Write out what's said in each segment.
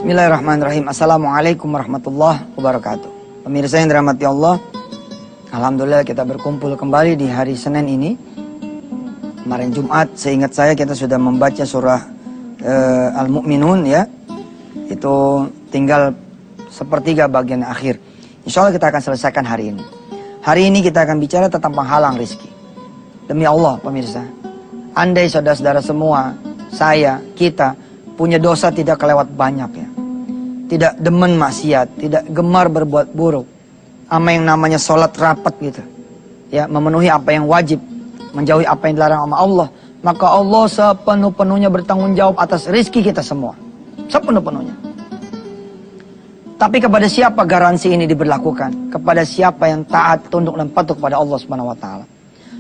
Bismillahirrahmanirrahim. Assalamualaikum warahmatullahi wabarakatuh. Pemirsa yang dirahmati Allah, alhamdulillah kita berkumpul kembali di hari Senin ini. Kemarin Jumat, seingat saya kita sudah membaca surah Al-Mu'minun ya. Itu tinggal sepertiga bagian akhir. Insya Allah kita akan selesaikan hari ini. Hari ini kita akan bicara tentang penghalang rezeki. Demi Allah pemirsa, andai saudara-saudara semua, saya, kita punya dosa tidak kelewat banyak ya. Tidak demen maksiat, tidak gemar berbuat buruk. Sama yang namanya sholat rapat gitu. Ya, memenuhi apa yang wajib, menjauhi apa yang dilarang sama Allah. Maka Allah sepenuh-penuhnya bertanggung jawab atas rezeki kita semua. Sepenuh-penuhnya. Tapi kepada siapa garansi ini diberlakukan? Kepada siapa yang taat, tunduk dan patuh kepada Allah Subhanahu wa taala.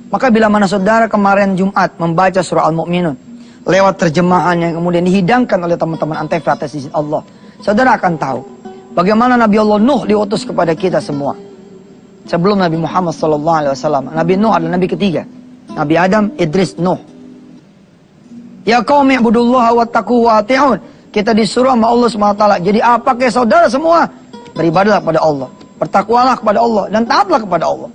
Maka bila mana saudara kemarin Jumat membaca surah Al-Mu'minun lewat terjemahan yang kemudian dihidangkan oleh teman-teman Antv atas izin Allah, saudara akan tahu bagaimana Nabi Allah Nuh diutus kepada kita semua. Sebelum Nabi Muhammad SAW, Nabi Nuh adalah Nabi ketiga. Nabi Adam, Idris, Nuh. Ya qaumi ibudullaha wattaqu wa ati'un. Kita disuruh sama Allah SWT. Jadi apa ke saudara semua? Beribadahlah kepada Allah, bertakwalah kepada Allah, dan taatlah kepada Allah.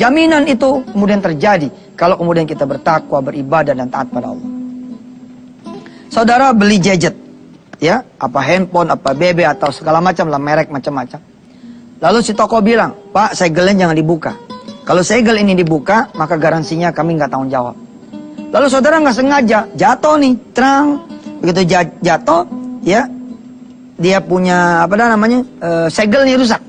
Jaminan itu kemudian terjadi kalau kemudian kita bertakwa, beribadah, dan taat pada Allah. Saudara beli gadget, ya, apa handphone, apa BB, atau segala macam lah, merek macam-macam. Lalu si toko bilang, Pak, segelnya jangan dibuka. Kalau segel ini dibuka, maka garansinya kami nggak tanggung jawab. Lalu saudara nggak sengaja jatuh nih, terang, begitu jatuh, ya, dia punya apa namanya, segelnya rusak.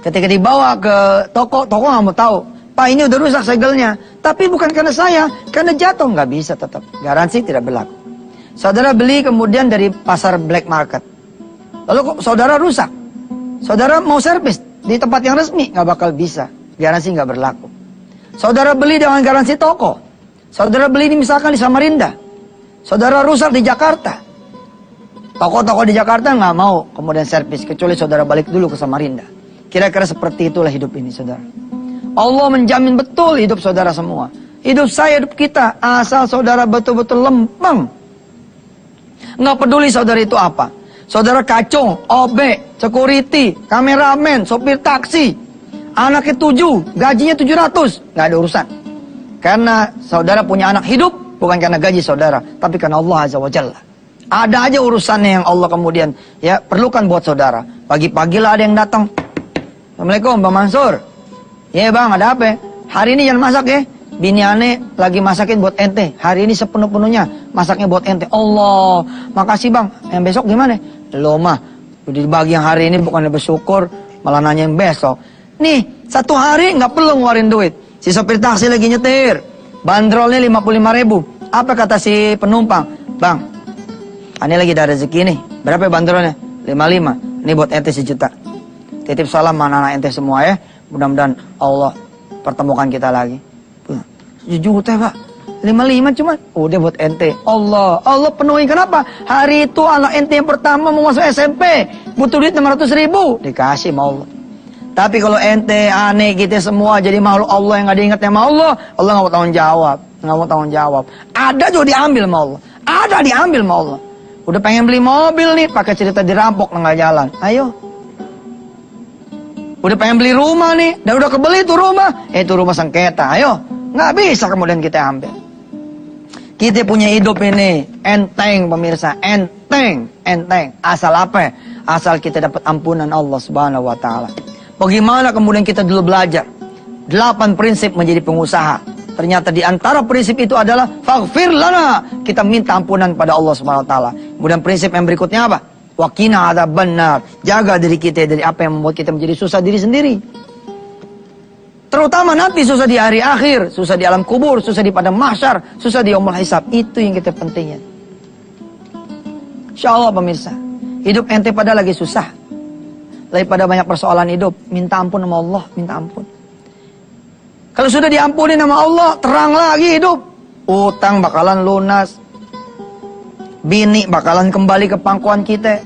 Ketika dibawa ke toko nggak mau tahu, Pak ini udah rusak segelnya. Tapi bukan karena saya, karena jatuh, nggak bisa tetap. Garansi tidak berlaku. Saudara beli kemudian dari pasar black market. Lalu kok saudara rusak. Saudara mau servis di tempat yang resmi, nggak bakal bisa. Garansi nggak berlaku. Saudara beli dengan garansi toko. Saudara beli ini misalkan di Samarinda. Saudara rusak di Jakarta. Toko-toko di Jakarta nggak mau kemudian servis, kecuali saudara balik dulu ke Samarinda. Kira-kira seperti itulah hidup ini saudara. Allah menjamin betul hidup saudara semua. Hidup saya, hidup kita. Asal saudara betul-betul lempeng. Nggak peduli saudara itu apa. Saudara kacung, OB, security, kameramen, sopir taksi. Anaknya 7, gajinya 700. Nggak ada urusan. Karena saudara punya anak hidup, bukan karena gaji saudara, tapi karena Allah Azza wa Jalla. Ada aja urusannya yang Allah kemudian ya perlukan buat saudara. Pagi-pagi lah ada yang datang. Assalamualaikum Bang Mansur. Ya bang, ada apa? Hari ini jangan masak ya. Bini aneh lagi masakin buat ente. Hari ini sepenuh-penuhnya masaknya buat ente. Allah, makasih bang. Yang besok gimana? Lo mah udah dibagi yang hari ini bukannya bersyukur, malah nanya yang besok. Nih, satu hari nggak perlu ngeluarin duit. Si sopir taksi lagi nyetir, bandrolnya 55.000. Apa kata si penumpang? Bang, ini lagi ada rezeki nih. Berapa bandrolnya? 55. Ini buat ente 1 juta. Titip salam anak-anak ente semua ya. Mudah-mudahan Allah pertemukan kita lagi. 1 juta pak, 55 cuman. Udah buat ente. Allah penuhi. Kenapa? Hari itu anak ente yang pertama mau masuk SMP, butuh duit 600.000. Dikasih sama Allah. Tapi kalau ente aneh kita semua jadi makhluk Allah yang gak diingatnya sama Allah nggak mau tanggung jawab. Nggak mau tanggung jawab. Ada juga diambil sama Allah. Ada diambil sama Allah. Udah pengen beli mobil nih, pakai cerita dirampok nggak jalan. Ayo. Udah pengen beli rumah nih, dan udah kebeli tuh rumah. Itu rumah sengketa. Ayo. Nggak bisa kemudian kita ambil. Kita punya hidup ini enteng pemirsa, enteng. Asal apa? Asal kita dapat ampunan Allah Subhanahu wa taala. Bagaimana kemudian kita dulu belajar 8 prinsip menjadi pengusaha. Ternyata di antara prinsip itu adalah faghfir lana. Kita minta ampunan pada Allah Subhanahu wa taala. Kemudian prinsip yang berikutnya apa? Waqina adzabannar. Jaga diri kita dari apa yang membuat kita menjadi susah diri sendiri. Terutama nanti susah di hari akhir, susah di alam kubur, susah di padang mahsyar, susah di yaumul hisab. Itu yang kita pentingin. Insyaallah pemirsa, hidup ente pada lagi susah. Daripada banyak persoalan hidup, minta ampun sama Allah, minta ampun. Kalau sudah diampuni sama Allah, terang lagi hidup. Utang bakalan lunas. Bini bakalan kembali ke pangkuan kita.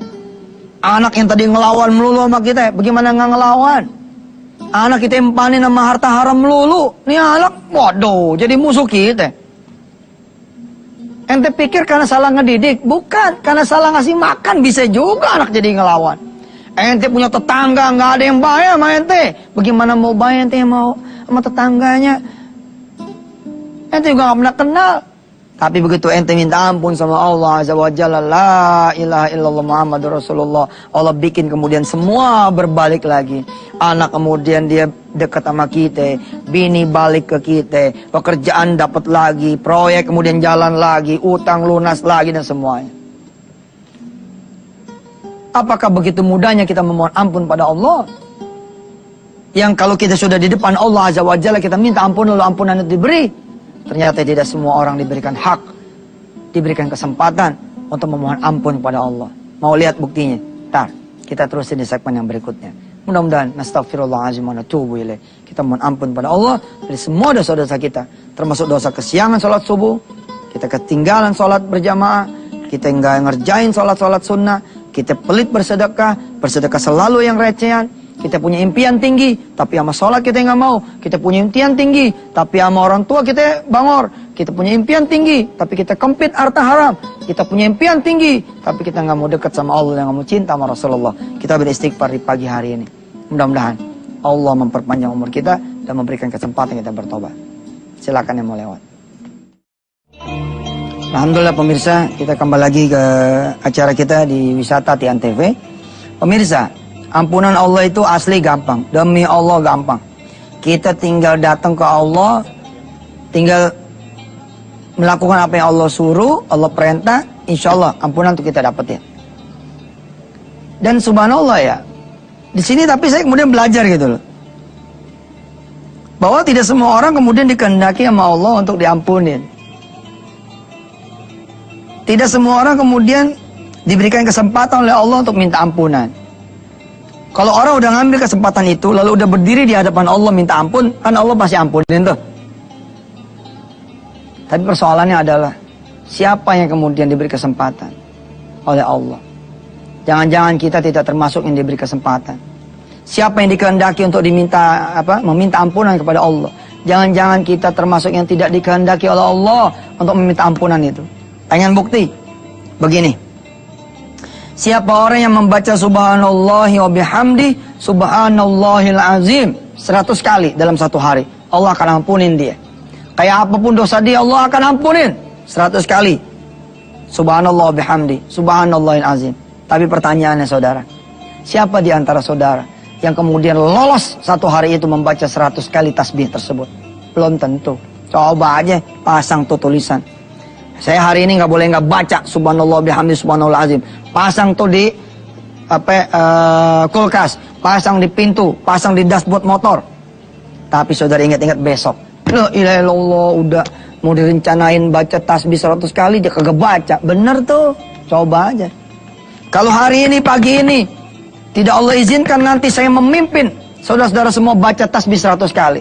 Anak yang tadi ngelawan melulu sama kita, bagaimana nggak ngelawan? Anak kita empanin sama harta haram melulu. Nih anak, waduh, jadi musuh kita. Ente pikir karena salah ngedidik? Bukan, karena salah ngasih makan bisa juga anak jadi ngelawan. Ente punya tetangga nggak ada yang baik sama ente. Bagaimana mau baik ente mau sama tetangganya? Ente juga nggak pernah kenal. Tapi begitu ente minta ampun sama Allah Azza wa Jalla, la ilaha illallah Muhammadur Rasulullah, Allah bikin kemudian semua berbalik lagi. Anak kemudian dia dekat sama kita, bini balik ke kita, pekerjaan dapat lagi, proyek kemudian jalan lagi, utang lunas lagi dan semuanya. Apakah begitu mudahnya kita memohon ampun pada Allah? Yang kalau kita sudah di depan Allah Azza wa Jalla kita minta ampun lalu ampunan itu diberi. Ternyata tidak semua orang diberikan hak, diberikan kesempatan untuk memohon ampun kepada Allah. Mau lihat buktinya? Ntar, kita terusin di segmen yang berikutnya. Mudah-mudahan, nastaghfirullahaladzim wa natubu ilaih. Kita mohon ampun pada Allah dari semua dosa-dosa kita. Termasuk dosa kesiangan sholat subuh, kita ketinggalan sholat berjamaah, kita nggak ngerjain sholat-sholat sunnah, kita pelit bersedekah, bersedekah selalu yang recehan. Kita punya impian tinggi, tapi sama sholat kita nggak mau. Kita punya impian tinggi, tapi sama orang tua kita bangor. Kita punya impian tinggi, tapi kita kempit harta haram. Kita punya impian tinggi, tapi kita nggak mau dekat sama Allah dan nggak mau cinta sama Rasulullah. Kita beristighfar di pagi hari ini. Mudah-mudahan Allah memperpanjang umur kita dan memberikan kesempatan kita bertobat. Silakan yang mau lewat. Alhamdulillah pemirsa, kita kembali lagi ke acara kita di Wisata Tian TV. Pemirsa, ampunan Allah itu asli gampang. Demi Allah gampang. Kita tinggal datang ke Allah, tinggal melakukan apa yang Allah suruh, Allah perintah, insya Allah ampunan itu kita dapetin. Dan subhanallah ya, di sini tapi saya kemudian belajar gitu loh, bahwa tidak semua orang kemudian dikehendaki sama Allah untuk diampunin. Tidak semua orang kemudian diberikan kesempatan oleh Allah untuk minta ampunan. Kalau orang udah ngambil kesempatan itu, lalu udah berdiri di hadapan Allah minta ampun, kan Allah pasti ampunin tuh. Tapi persoalannya adalah, siapa yang kemudian diberi kesempatan oleh Allah? Jangan-jangan kita tidak termasuk yang diberi kesempatan. Siapa yang dikehendaki untuk meminta ampunan kepada Allah? Jangan-jangan kita termasuk yang tidak dikehendaki oleh Allah untuk meminta ampunan itu. Pengen bukti? Begini. Siapa orang yang membaca subhanallahi wa bihamdi, subhanallahil azim 100 kali dalam satu hari, Allah akan ampunin dia. Kayak apapun dosa dia, Allah akan ampunin 100 kali. Subhanallah wa bihamdi, subhanallahil azim. Tapi pertanyaannya saudara, siapa di antara saudara yang kemudian lolos satu hari itu membaca 100 kali tasbih tersebut? Belum tentu. Coba aja pasang tuh tulisan. Saya hari ini nggak boleh nggak baca subhanallah bihamdi subhanallah azim. Pasang tuh di kulkas, pasang di pintu, pasang di dashboard motor. Tapi saudara ingat-ingat besok, la ilaha illallah, udah mau direncanain baca tasbih 100 kali dia kagak baca. Bener tuh, coba aja. Kalau hari ini pagi ini tidak Allah izinkan nanti saya memimpin saudara-saudara semua baca tasbih 100 kali.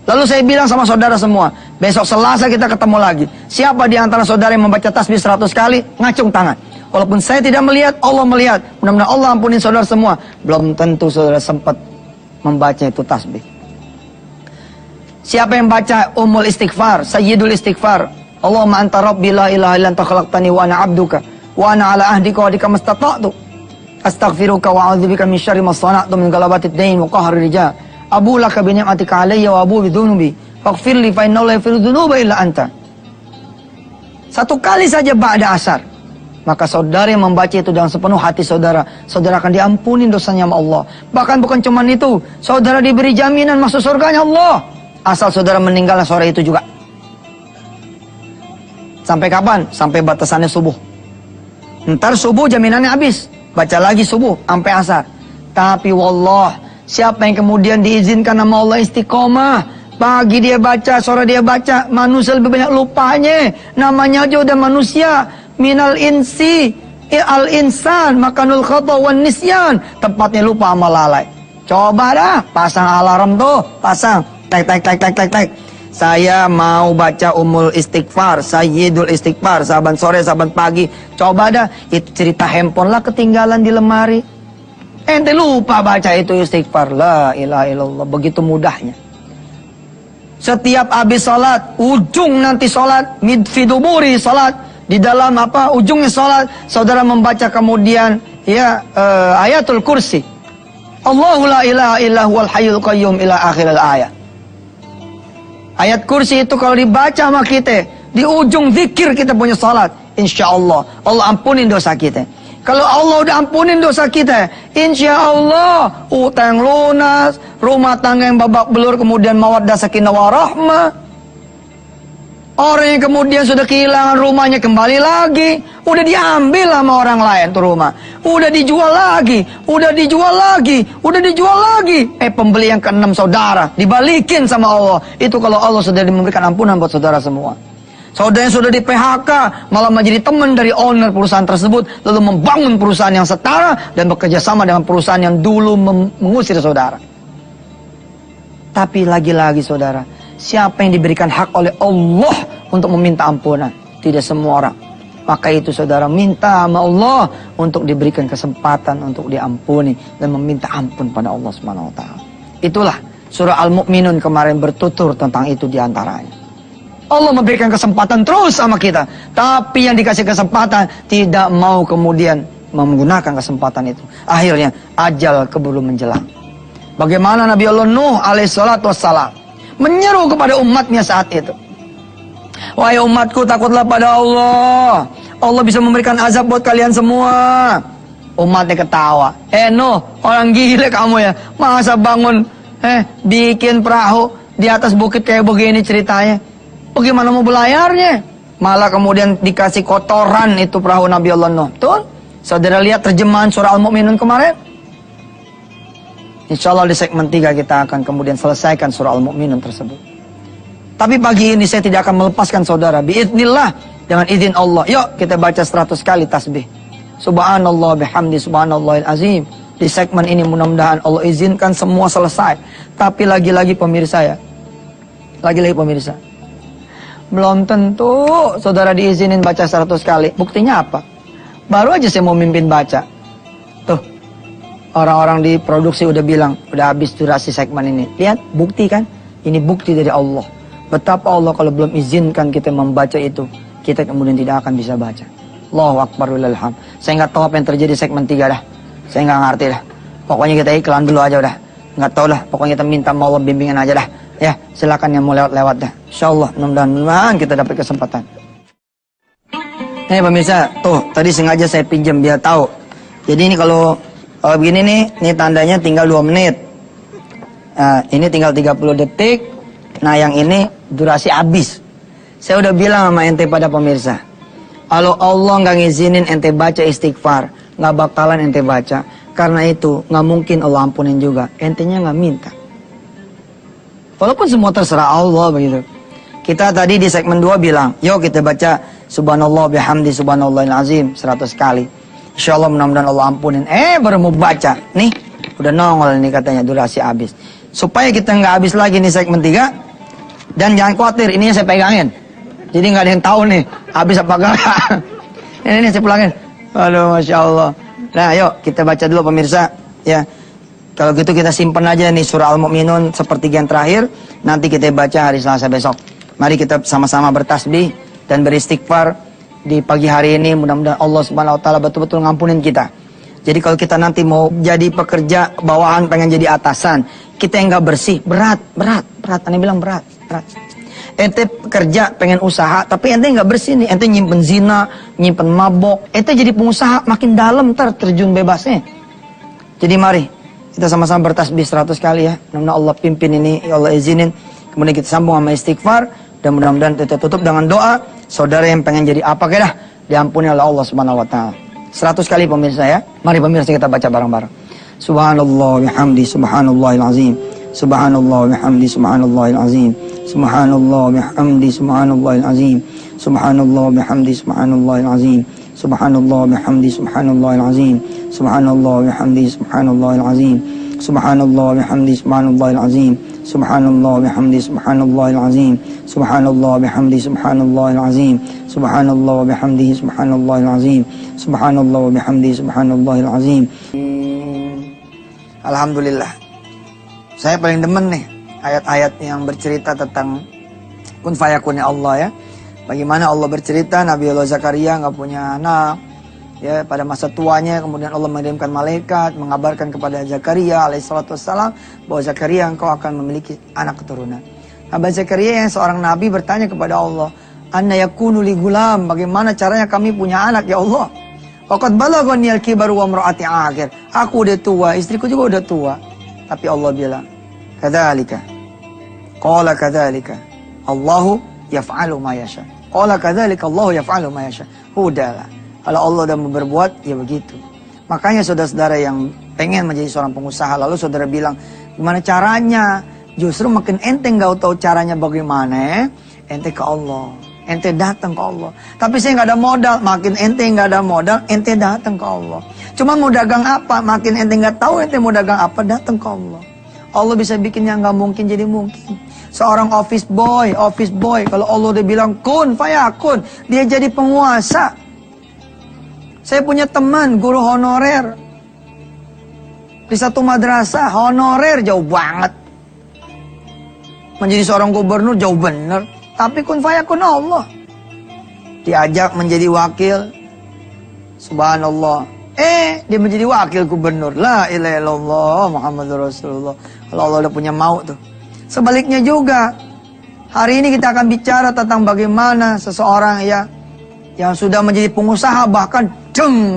Lalu saya bilang sama saudara semua, besok Selasa kita ketemu lagi. Siapa di antara saudara yang membaca tasbih 100 kali? Ngacung tangan. Walaupun saya tidak melihat, Allah melihat. Mudah-mudahan Allah ampunin saudara semua. Belum tentu saudara sempat membaca itu tasbih. Siapa yang baca umul istighfar, sayyidul istighfar, Allahumma anta rabbi la ilaha illa anta khalaqtani wa ana abduka wa ana ala ahdika wa adika mastata'tu astaghfiruka wa a'udzubika min syarri ma sana'tu min galabatid dain wa qahri rijal. Abu laka bi ni'matika alayya wa abu bi dhunubi faghfir li fa innahu la yaghfiru dhunuba illa anta. Satu kali saja ba'da asar, maka saudara yang membaca itu dengan sepenuh hati saudara, saudara akan diampuni dosanya sama Allah. Bahkan bukan cuma itu, saudara diberi jaminan masuk surganya Allah, asal saudara meninggal sore itu juga. Sampai kapan? Sampai batasannya subuh. Ntar subuh jaminannya habis, baca lagi subuh sampai asar. Tapi wallah, siapa yang kemudian diizinkan nama Allah istiqomah, pagi dia baca, sore dia baca, manusia lebih banyak lupanya. Namanya aja udah manusia. Minal insi al insan makanul khata wan nisyan, tempatnya lupa sama lalai. Coba dah pasang alarm tuh, pasang tek. Saya mau baca umul istighfar, sayyidul istighfar, saban sore, saban pagi. Coba dah, itu cerita handphone lah ketinggalan di lemari. Ente lupa baca itu istighfar, la ilaha illallah, begitu mudahnya. Setiap habis salat, ujung nanti salat, midfiduburi salat, di dalam apa? Ujungnya salat, saudara membaca kemudian ayatul kursi. Allahu la ilaha illa huwal hayyul qayyum ila akhiril ayat. Ayat kursi itu kalau dibaca sama kita, di ujung zikir kita punya salat, insyaallah Allah ampunin dosa kita. Kalau Allah udah ampunin dosa kita, insya Allah utang lunas, rumah tangga yang babak belur, kemudian mawaddah sakinah warahmah. Orang yang kemudian sudah kehilangan rumahnya kembali lagi, udah diambil sama orang lain tuh rumah, udah dijual lagi, udah dijual lagi, udah dijual lagi. Pembeli yang keenam saudara dibalikin sama Allah. Itu kalau Allah sudah memberikan ampunan buat saudara semua. Saudara yang sudah di PHK malah menjadi teman dari owner perusahaan tersebut, lalu membangun perusahaan yang setara dan bekerja sama dengan perusahaan yang dulu mengusir saudara. Tapi lagi-lagi saudara, siapa yang diberikan hak oleh Allah untuk meminta ampunan? Tidak semua orang. Maka itu saudara, minta sama Allah untuk diberikan kesempatan untuk diampuni dan meminta ampun pada Allah Subhanahu wa taala. Itulah surah Al-Mu'minun kemarin bertutur tentang itu diantaranya. Allah memberikan kesempatan terus sama kita, tapi yang dikasih kesempatan tidak mau kemudian menggunakan kesempatan itu. Akhirnya ajal keburu menjelang. Bagaimana Nabi Allah Nuh alaihissalatu wassalam menyeru kepada umatnya saat itu. Wahai umatku, takutlah pada Allah. Allah bisa memberikan azab buat kalian semua. Umatnya ketawa. Nuh, orang gila kamu ya. Masa bangun bikin perahu di atas bukit kayak begini ceritanya. Bagaimana mau belayarnya? Malah kemudian dikasih kotoran itu perahu Nabi Allah Nuh. Betul? Saudara lihat terjemahan surah Al-Mu'minun kemarin? Insya Allah di segmen 3 kita akan kemudian selesaikan surah Al-Mu'minun tersebut. Tapi pagi ini saya tidak akan melepaskan saudara. Biiznillah, dengan izin Allah. Yuk kita baca 100 kali tasbih. Subhanallah bihamdi subhanallahil azim. Di segmen ini mudah-mudahan Allah izinkan semua selesai. Tapi lagi-lagi pemirsa ya. Lagi-lagi pemirsa. Belum tentu saudara diizinin baca 100 kali. Buktinya apa? Baru aja saya mau mimpin baca. Tuh, orang-orang di produksi udah bilang, udah habis durasi segmen ini. Lihat, bukti kan? Ini bukti dari Allah. Betapa Allah kalau belum izinkan kita membaca itu, kita kemudian tidak akan bisa baca. Allahu Akbar walillahil hamd. Saya nggak tahu apa yang terjadi segmen 3 dah. Saya nggak ngerti dah. Pokoknya kita iklan dulu aja udah. Nggak tahu lah. Pokoknya kita minta Allah bimbingan aja dah. Ya, silakan yang mau lewat-lewat dah. Insyaallah, mudah-mudahan kita dapat kesempatan. Pemirsa, tuh tadi sengaja saya pinjam biar tahu. Jadi ini kalau begini nih, ini tandanya tinggal 2 menit. Nah, ini tinggal 30 detik. Nah, yang ini durasi habis. Saya udah bilang sama ente pada pemirsa, kalau Allah nggak ngizinin ente baca istighfar, nggak bakalan ente baca. Karena itu nggak mungkin Allah ampunin juga. Entenya nggak minta. Walaupun semua terserah Allah begitu. Kita tadi di segmen 2 bilang, yuk kita baca subhanallah bihamdi subhanallahil azim 100 kali. Insyaallah mudah-mudahan Allah ampunin. Baru mau baca. Nih, udah nongol nih katanya durasi habis. Supaya kita nggak habis lagi nih segmen 3. Dan jangan khawatir, ininya saya pegangin. Jadi nggak ada yang tahu nih, habis apa enggak. Ini saya pulangin. Aduh, Masya Allah. Nah, yuk kita baca dulu pemirsa. Ya. Kalau gitu kita simpan aja nih surah Al-Mu'minun sepertiga yang terakhir. Nanti kita baca hari Selasa besok. Mari kita sama-sama bertasbih dan beristighfar di pagi hari ini. Mudah-mudahan Allah Subhanahu wa taala betul-betul ngampunin kita. Jadi kalau kita nanti mau jadi pekerja bawahan, pengen jadi atasan, kita yang nggak bersih, berat. Ane bilang berat. Ente kerja pengen usaha, tapi ente nggak bersih nih. Ente nyimpen zina, nyimpen mabok. Ente jadi pengusaha makin dalam terjun bebasnya. Jadi mari kita sama-sama bertasbih 100 kali ya. Mudah-mudahan Allah pimpin ini, ya Allah izinin. Kemudian kita sambung sama istighfar. Dan mudah-mudahan kita tutup dengan doa. Saudara yang pengen jadi apa kaya dah, diampuni oleh Allah Subhanahu wa taala. 100 kali pemirsa ya. Mari pemirsa kita baca bareng-bareng. Subhanallah bihamdi subhanallahil azim. Subhanallah bihamdi subhanallahil azim. Subhanallah bihamdi subhanallahil azim. Subhanallah bihamdi subhanallahil azim. Subhanallah bihamdi subhanallahil azim. Subhanallah bihamdi subhanallahil azim. Subhanallah bihamdi subhanallahil azim. Subhanallah bihamdi subhanallahil azim. Subhanallah bihamdi subhanallahil azim. Subhanallah bihamdi subhanallahil azim. Subhanallah bihamdi subhanallahil azim. Alhamdulillah. Saya paling demen nih ayat-ayat yang bercerita tentang kun fayakunnya Allah ya. Bagaimana Allah bercerita Nabi Allah Zakaria nggak punya anak. Ya, pada masa tuanya kemudian Allah mengirimkan malaikat mengabarkan kepada Zakaria alaihissalatu wassalam bahwa Zakaria engkau akan memiliki anak keturunan. Nabi Zakaria yang seorang nabi bertanya kepada Allah, "Anna yakunu li gulam?" Bagaimana caranya kami punya anak ya Allah? Waqad balaghani al-kibaru wa imra'ati akhir. Aku udah tua, istriku juga udah tua. Tapi Allah bilang, "Kadzalika." Qala kadzalika Allahu yaf'alu ma yasha. Qala kadzalika Allahu yaf'alu ma yasha. Udahlah. Kalau Allah udah berbuat, ya begitu. Makanya saudara-saudara yang pengen menjadi seorang pengusaha, lalu saudara bilang, gimana caranya? Justru makin ente nggak tahu caranya bagaimana, ente ke Allah. Ente datang ke Allah. Tapi saya nggak ada modal, makin ente nggak ada modal, ente datang ke Allah. Cuma mau dagang apa, makin ente nggak tahu ente mau dagang apa, datang ke Allah. Allah bisa bikin yang nggak mungkin jadi mungkin. Seorang office boy, kalau Allah udah bilang kun fayakun, dia jadi penguasa. Saya punya teman guru honorer di satu madrasah, honorer jauh banget. Menjadi seorang gubernur jauh bener, tapi kun fayakun Allah. Diajak menjadi wakil, subhanallah. Dia menjadi wakil gubernur. La ilaha illallah Muhammadur Rasulullah. Kalau Allah udah punya mau tuh. Sebaliknya juga, hari ini kita akan bicara tentang bagaimana seseorang ya yang sudah menjadi pengusaha bahkan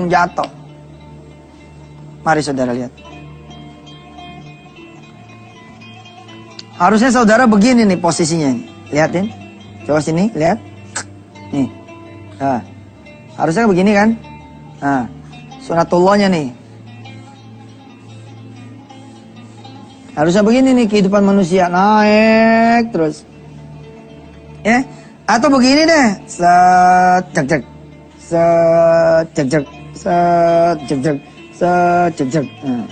jatuh. Mari saudara lihat. Harusnya saudara begini nih posisinya. Lihatin. Coba sini, lihat. Nih. Nah. Harusnya begini kan? Nah. Sunatullahnya nih. Harusnya begini nih kehidupan manusia. Naik terus. Ya. Atau begini deh. Set, cek, cek. Set, cek, cek. Set, cek, cek. Set, cek, cek. Nah.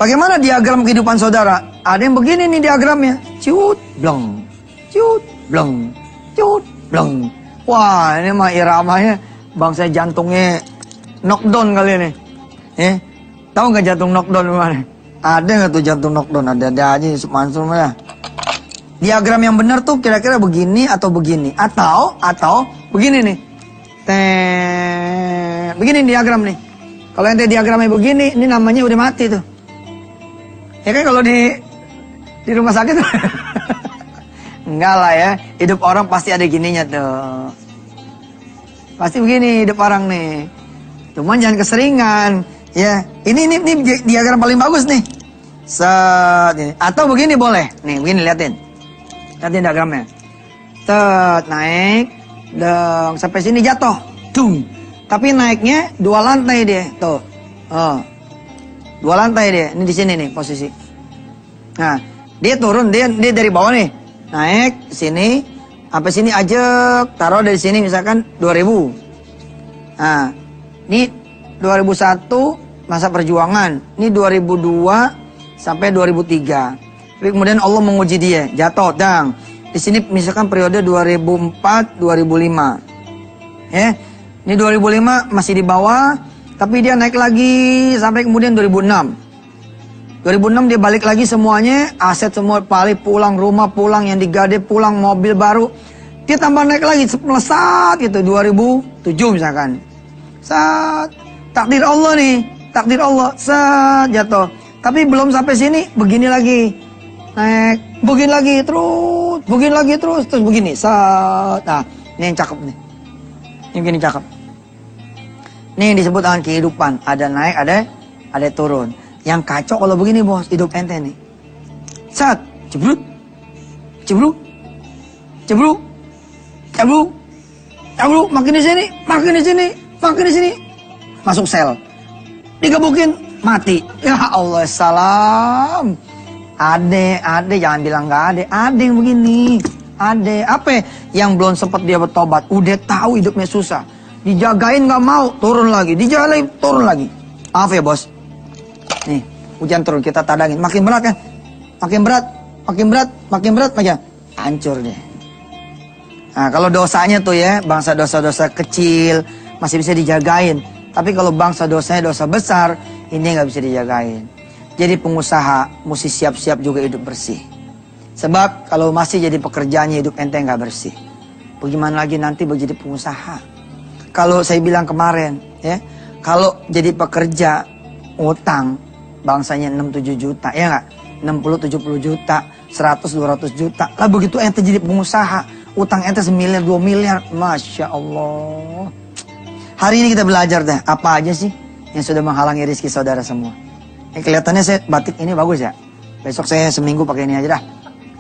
Bagaimana diagram kehidupan saudara? Ada yang begini nih diagramnya. Cut, bleng. Cut, bleng. Cut, bleng. Wah, ini mah iramanya bangsa jantungnya knockdown kali ini. Tahu nggak jantung knockdown gimana? Ada nggak tuh jantung knockdown? Ada aja Yusuf Mansur mah. Diagram yang benar tuh kira-kira begini atau begini atau begini nih. Begini diagram nih. Kalau ente diagramnya begini, ini namanya udah mati tuh. Ya kan kalau di rumah sakit enggak lah ya. Hidup orang pasti ada gininya tuh. Pasti begini hidup orang nih. Cuman jangan keseringan. Ya, ini diagram paling bagus nih. Set ini. Atau begini boleh. Nih, begini liatin. Liatin diagramnya. Set naik, dong sampai sini jatuh. Dung. Tapi naiknya 2 lantai dia, tuh. 2 lantai dia. Ini di sini nih posisi. Nah, dia turun, dia dari bawah nih. Naik sini, sampai sini aja, taruh dari sini misalkan 2000. Nah, ini 2001 masa perjuangan. Ini 2002 sampai 2003. Tapi kemudian Allah menguji dia, jatuh, dang. Di sini misalkan periode 2004, 2005. Ya. Ini 2005 masih di bawah, tapi dia naik lagi sampai kemudian 2006. 2006 dia balik lagi semuanya, aset semua balik, pulang rumah, pulang yang digade, pulang mobil baru. Dia tambah naik lagi, melesat gitu, 2007 misalkan. Saat takdir Allah nih, takdir Allah, saat jatuh. Tapi belum sampai sini, begini lagi. Naik, begini lagi, terus begini, saat. Nah, ini yang cakep nih. Ini begini cakep. Ini yang disebut dengan kehidupan. Ada naik, ada turun. Yang kacau kalau begini bos, hidup ente nih. Saat, cebrut, cebrut, cebrut, cebrut, cebrut, makin di sini, makin di sini, makin di sini. Masuk sel. Digebukin, mati. Ya Allah, salam. Ade, jangan bilang nggak ada yang begini. Ade, apa yang belum sempat dia bertobat, udah tahu hidupnya susah. Dijagain nggak mau, turun lagi. Dijagain, turun lagi. Maaf ya bos. Nih, hujan turun, kita tadangin. Makin berat kan? Makin berat, makin hancur deh. Nah, kalau dosanya tuh ya, bangsa dosa-dosa kecil, masih bisa dijagain. Tapi kalau bangsa dosanya dosa besar, ini nggak bisa dijagain. jadi pengusaha mesti siap-siap juga hidup bersih. Sebab kalau masih jadi pekerjaannya hidup ente nggak bersih, bagaimana lagi nanti jadi pengusaha? Kalau saya bilang kemarin, ya, kalau jadi pekerja utang bangsanya 6-7 juta, ya nggak? 60-70 juta, 100-200 juta. Lah begitu ente jadi pengusaha, utang ente 1 miliar, 2 miliar, Masya Allah. Hari ini kita belajar deh, apa aja sih yang sudah menghalangi rezeki saudara semua. Kelihatannya saya batik ini bagus ya. Besok saya seminggu pakai ini aja dah.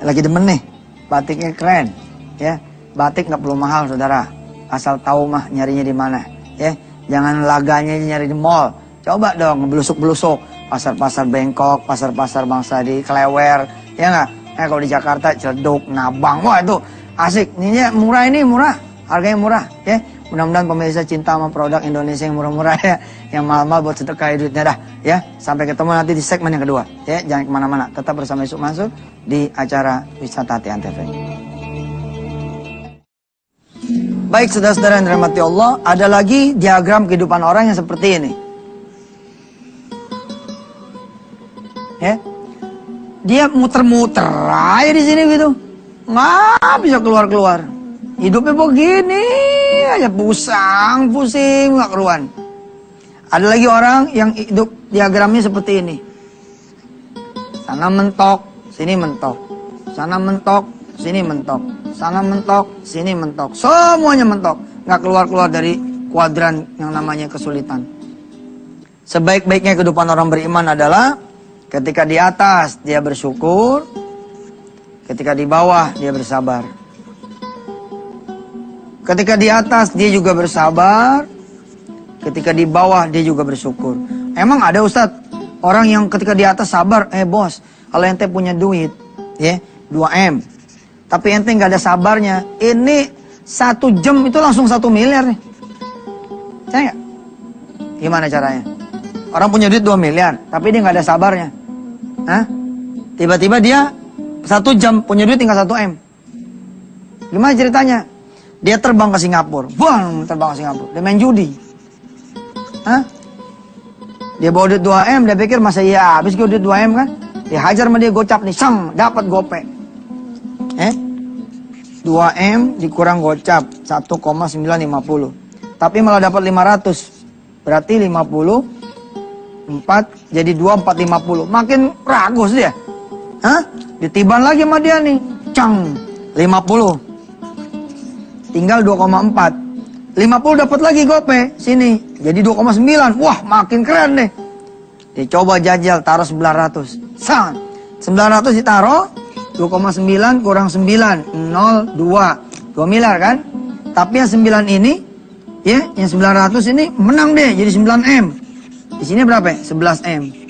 Lagi demen nih, batiknya keren, ya. Batik nggak perlu mahal saudara, asal tahu mah nyarinya di mana, ya. Jangan laganya nyari di mall. Coba dong ngebelusuk-belusuk pasar-pasar Bengkok, pasar-pasar bangsa di Klewer, ya nggak? Kalau di Jakarta Ciledug, Nabang, wah itu asik. Ini murah, ini murah, harganya murah, ya. Mudah-mudahan pemirsa cinta sama produk Indonesia yang murah-murah ya, yang mahal-mahal buat sedekah duitnya dah, ya. Sampai ketemu nanti di segmen yang kedua, ya. Jangan kemana-mana, tetap bersama Yusuf Mansur di acara Wisata Hati Antv. Baik saudara-saudara yang dirahmati Allah, ada lagi diagram kehidupan orang yang seperti ini. Ya, dia muter-muter aja di sini gitu, nggak bisa keluar-keluar. Hidupnya begini aja, pusing nggak keruan. Ada lagi orang yang hidup diagramnya seperti ini. Sana mentok, sini mentok. Sana mentok, sini mentok. Sana mentok, sini mentok. Semuanya mentok. Nggak keluar-keluar dari kuadran yang namanya kesulitan. Sebaik-baiknya kehidupan orang beriman adalah ketika di atas dia bersyukur, ketika di bawah dia bersabar. Ketika di atas dia juga bersabar, ketika di bawah dia juga bersyukur. Emang ada Ustadz orang yang ketika di atas sabar, bos, kalau ente punya duit, ya 2M, tapi ente nggak ada sabarnya, ini 1 jam itu langsung 1 miliar nih. Saya nggak? Gimana caranya? Orang punya duit 2 miliar, tapi dia nggak ada sabarnya. Hah? Tiba-tiba dia 1 jam punya duit tinggal 1M. Gimana ceritanya? Dia terbang ke Singapura. Buang, terbang ke Singapura. Dia main judi. Hah? Dia bawa duit 2M, dia pikir masa iya habis duit 2M kan? Dia hajar sama dia gocap nih, sang, dapat gope. 2M dikurang gocap 1,950. Tapi malah dapat 500. Berarti 50 4 jadi 2450. Makin ragus dia. Hah? Ditiban lagi sama dia nih. Cang, 50. Tinggal 2,4. 50 dapat lagi gope. Sini. Jadi 2,9. Wah, makin keren deh. Dia coba jajal taruh 900. Sang. 900 ditaruh, 2,9 kurang 9, 0, 2. 2 miliar kan? Tapi yang 9 ini, ya, yang 900 ini menang deh jadi 9M. Di sini berapa? 11M.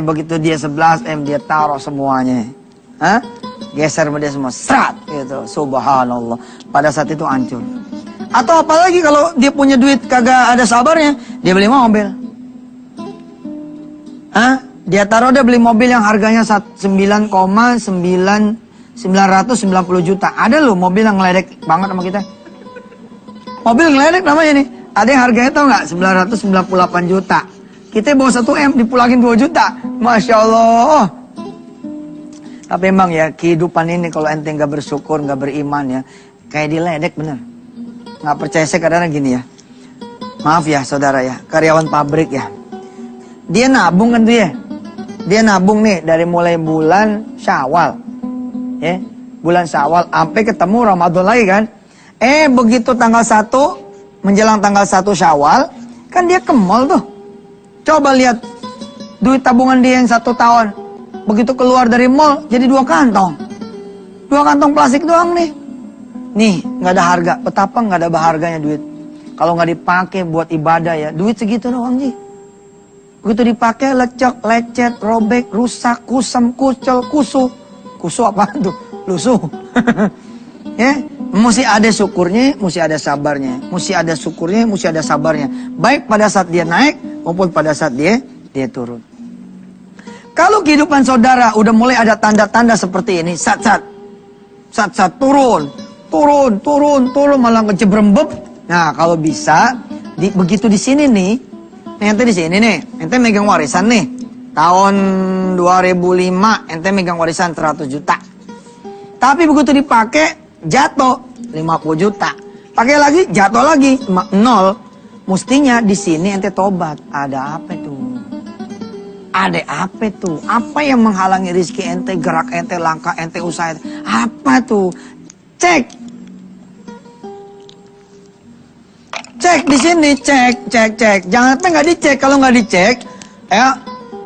Begitu dia 11M dia taruh semuanya. Hah? Geser sama dia semua, serat gitu. Subhanallah. Pada saat itu hancur. Atau apalagi kalau dia punya duit kagak ada sabarnya, dia beli mobil. Hah? Dia taruh dia beli mobil yang harganya 9,990 juta. Ada loh mobil yang ngeledek banget sama kita. Mobil ngeledek namanya nih. Ada yang harganya tau nggak? 998 juta. Kita bawa 1M dipulangin 2 juta. Masya Allah. Tapi emang ya kehidupan ini kalau ente nggak bersyukur, nggak beriman ya, kayak diledek bener. Nggak percaya saya kadang-kadang gini ya. Maaf ya saudara ya, karyawan pabrik ya. Dia nabung kan tuh ya. Dia nabung nih dari mulai bulan Syawal. Ya, bulan Syawal sampai ketemu Ramadan lagi kan. Begitu tanggal 1 menjelang tanggal 1 Syawal, kan dia ke mall tuh. Coba lihat duit tabungan dia yang 1 tahun. Begitu keluar dari mall, jadi 2 kantong. 2 kantong plastik doang nih. Nih, nggak ada harga. Betapa nggak ada berharganya duit. Kalau nggak dipakai buat ibadah ya, duit segitu doang Ji. Begitu dipakai lecek, lecet, robek, rusak, kusam, kucel, kusu. Kusu apa tuh? Lusuh. Ya, mesti ada syukurnya, mesti ada sabarnya. Mesti ada syukurnya, mesti ada sabarnya. Baik pada saat dia naik maupun pada saat dia turun. Kalau kehidupan saudara udah mulai ada tanda-tanda seperti ini, sat-sat turun, malah kecebrembeb. Nah, kalau bisa begitu di sini nih, Nih, ente di sini nih, ente megang warisan nih. Tahun 2005 ente megang warisan 100 juta. Tapi begitu dipakai jatuh 50 juta. Pakai lagi jatuh lagi 0. Mestinya di sini ente tobat. Ada apa tuh? Ada apa tuh? Apa yang menghalangi rezeki ente, gerak ente, langkah ente, usaha ente? Apa tuh? Cek. Cek di sini, cek. Jangan sampai nggak dicek. Kalau nggak dicek, ya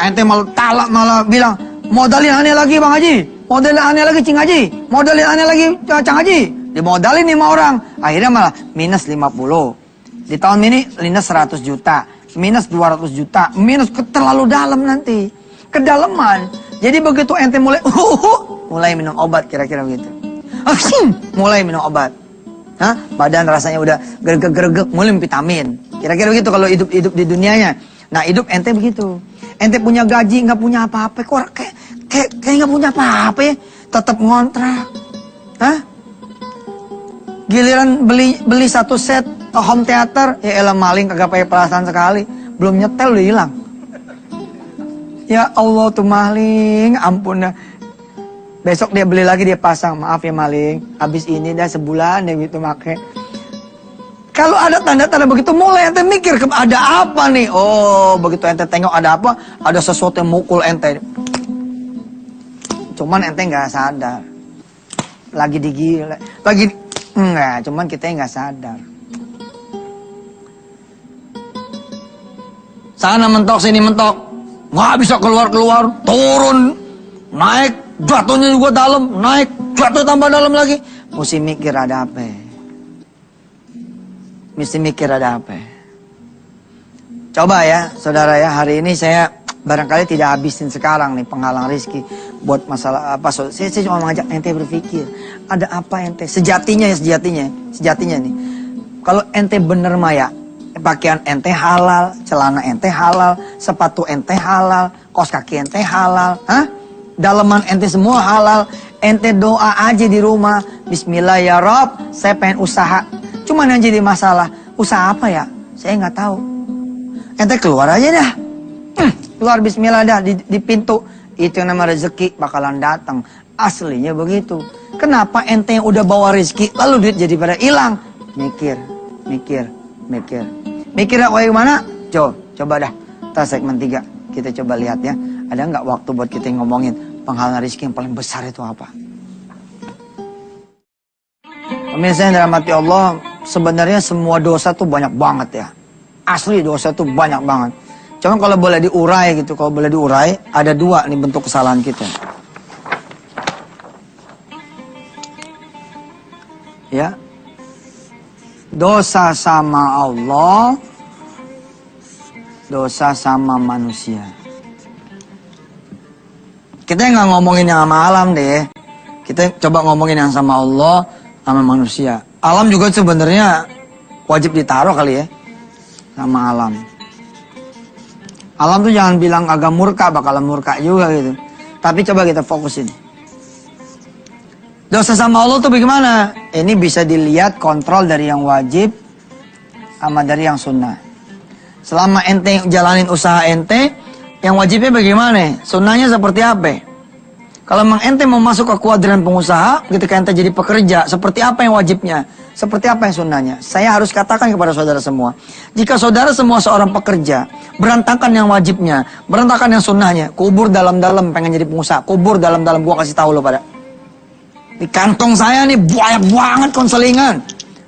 ente malah bilang modalin aneh lagi Bang Haji, modalin aneh lagi Cing Haji, modalin aneh lagi Cang Haji. Dimodalin 5 orang, akhirnya malah minus 50. Di tahun ini minus 100 juta, minus 200 juta, minus terlalu dalam nanti, kedalaman. Jadi begitu ente mulai minum obat kira-kira begitu. Mulai minum obat. Hah? Badan rasanya udah gergek-gergek, mulai vitamin. Kira-kira begitu kalau hidup di dunianya. Nah, hidup ente begitu. Ente punya gaji, nggak punya apa-apa. Kok kayak nggak punya apa-apa ya? Tetap ngontrak. Hah? Giliran beli satu set home theater, ya elah maling kagak pakai perasaan sekali. Belum nyetel udah hilang. Ya Allah tuh maling, ampun dah. Besok dia beli lagi, dia pasang, maaf ya maling, habis ini dah sebulan dia gitu make. Kalau ada tanda-tanda begitu, mulai ente mikir ada apa nih. Oh, begitu ente tengok ada apa, ada sesuatu yang mukul ente. Cuman ente nggak sadar, lagi digila, enggak, cuman kita nggak sadar. Sana mentok, sini mentok, nggak bisa keluar, turun, naik. Jatuhnya juga dalam, naik, jatuh tambah dalam lagi. Mesti mikir ada apa. Mesti mikir ada apa. Coba ya, saudara ya, hari ini saya barangkali tidak habisin sekarang nih penghalang rezeki buat masalah apa. Saya cuma mengajak ente berpikir, ada apa ente? Sejatinya nih. Kalau ente bener maya, pakaian ente halal, celana ente halal, sepatu ente halal, kaos kaki ente halal, hah? Daleman ente semua halal, ente doa aja di rumah, Bismillah ya Rob, saya pengen usaha. Cuman yang jadi masalah, usaha apa ya? Saya nggak tahu. Ente keluar aja dah, keluar Bismillah dah di pintu, itu yang nama rezeki bakalan datang. Aslinya begitu. Kenapa ente yang udah bawa rezeki, lalu duit jadi pada hilang? Mikir bagaimana? Coba dah, kita segmen 3 kita coba lihat ya. Ada nggak waktu buat kita ngomongin penghalang rezeki yang paling besar itu apa? Pemirsa yang dirahmati Allah, sebenarnya semua dosa tuh banyak banget ya. Asli dosa tuh banyak banget. Cuma kalau boleh diurai ada 2 nih bentuk kesalahan kita. Ya. Dosa sama Allah, dosa sama manusia. Kita nggak ngomongin yang sama alam deh. Kita coba ngomongin yang sama Allah, sama manusia. Alam juga sebenarnya wajib ditaruh kali ya, sama alam. Alam tuh jangan bilang agak murka, bakalan murka juga gitu. Tapi coba kita fokusin. Dosa sama Allah tuh bagaimana? Ini bisa dilihat kontrol dari yang wajib sama dari yang sunnah. Selama ente jalanin usaha ente, yang wajibnya bagaimana? Sunnahnya seperti apa? Kalau memang ente mau masuk ke kuadran pengusaha, ketika ente jadi pekerja, seperti apa yang wajibnya? Seperti apa yang sunnahnya? Saya harus katakan kepada saudara semua. Jika saudara semua seorang pekerja, berantakan yang wajibnya, berantakan yang sunnahnya, kubur dalam-dalam pengen jadi pengusaha, kubur dalam-dalam, gua kasih tahu lo pada. Di kantong saya nih banyak banget konselingan.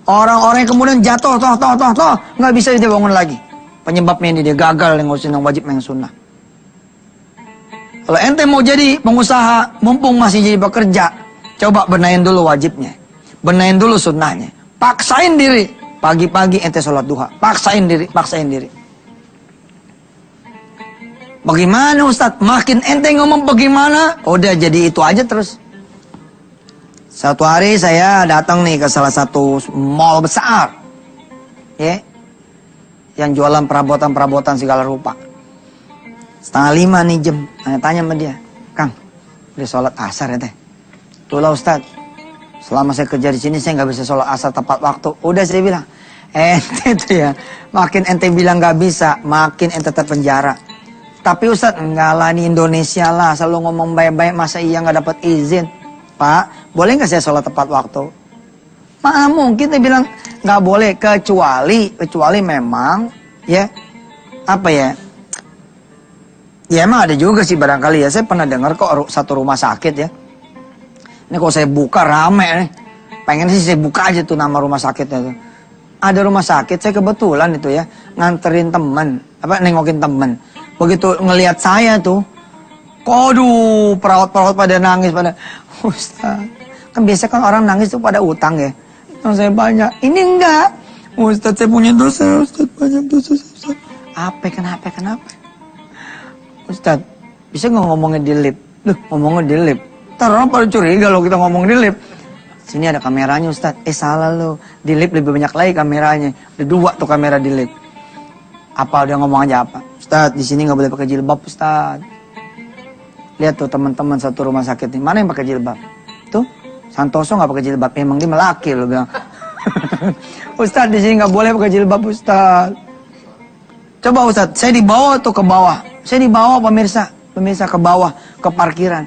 Orang-orang yang kemudian jatuh, nggak bisa dia bangun lagi. Penyebabnya ini dia gagal yang ngurusin yang wajib yang sunnah. Kalau ente mau jadi pengusaha, mumpung masih jadi pekerja, coba benahin dulu wajibnya. Benahin dulu sunnahnya. Paksain diri. Pagi-pagi ente sholat duha. Paksain diri. Bagaimana Ustadz? Makin ente ngomong bagaimana, udah jadi itu aja terus. Satu hari saya datang nih ke salah satu mall besar. Ya. Yang jualan perabotan segala rupa. 4:30 nih jam. Tanya sama dia, Kang, udah sholat asar ya teh? Itulah Ustadz, selama saya kerja di sini saya nggak bisa sholat asar tepat waktu. Udah saya bilang, Ente tuh ya, makin ente bilang nggak bisa, makin ente terpenjara. Tapi Ustadz, enggak lah, ini Indonesia lah, selalu ngomong baik-baik, masa iya nggak dapat izin? Pak, boleh nggak saya sholat tepat waktu? Mana mungkin dia bilang nggak boleh, kecuali memang ya apa ya? Ya emang ada juga sih barangkali ya. Saya pernah dengar kok satu rumah sakit ya. Ini kalau saya buka rame nih. Pengen sih saya buka aja tuh nama rumah sakitnya tuh. Ada rumah sakit, saya kebetulan itu ya nganterin temen, nengokin temen. Begitu ngelihat saya tuh, aduh, perawat-perawat pada nangis pada, Ustaz, kan biasa kan orang nangis tuh pada utang ya. Yang saya banyak, ini enggak. Ustaz, saya punya dosa, Ustaz, banyak dosa, Ustaz. Kenapa? Ustaz, bisa nggak ngomongnya di lip? Loh, ngomongnya di lip. Ntar orang pada curiga kalau kita ngomong di lip. Sini ada kameranya, Ustaz. Salah lo. Di lip lebih banyak lagi kameranya. Ada 2 tuh kamera di lip. Apa udah ngomong aja apa? Ustaz, di sini nggak boleh pakai jilbab, Ustaz. Lihat tuh teman-teman satu rumah sakit ini. Mana yang pakai jilbab? Tuh, Santoso nggak pakai jilbab. Emang dia melaki lo bilang. Ustaz, di sini nggak boleh pakai jilbab, Ustaz. Coba Ustaz, saya dibawa tuh ke bawah. Saya dibawa pemirsa ke bawah, ke parkiran.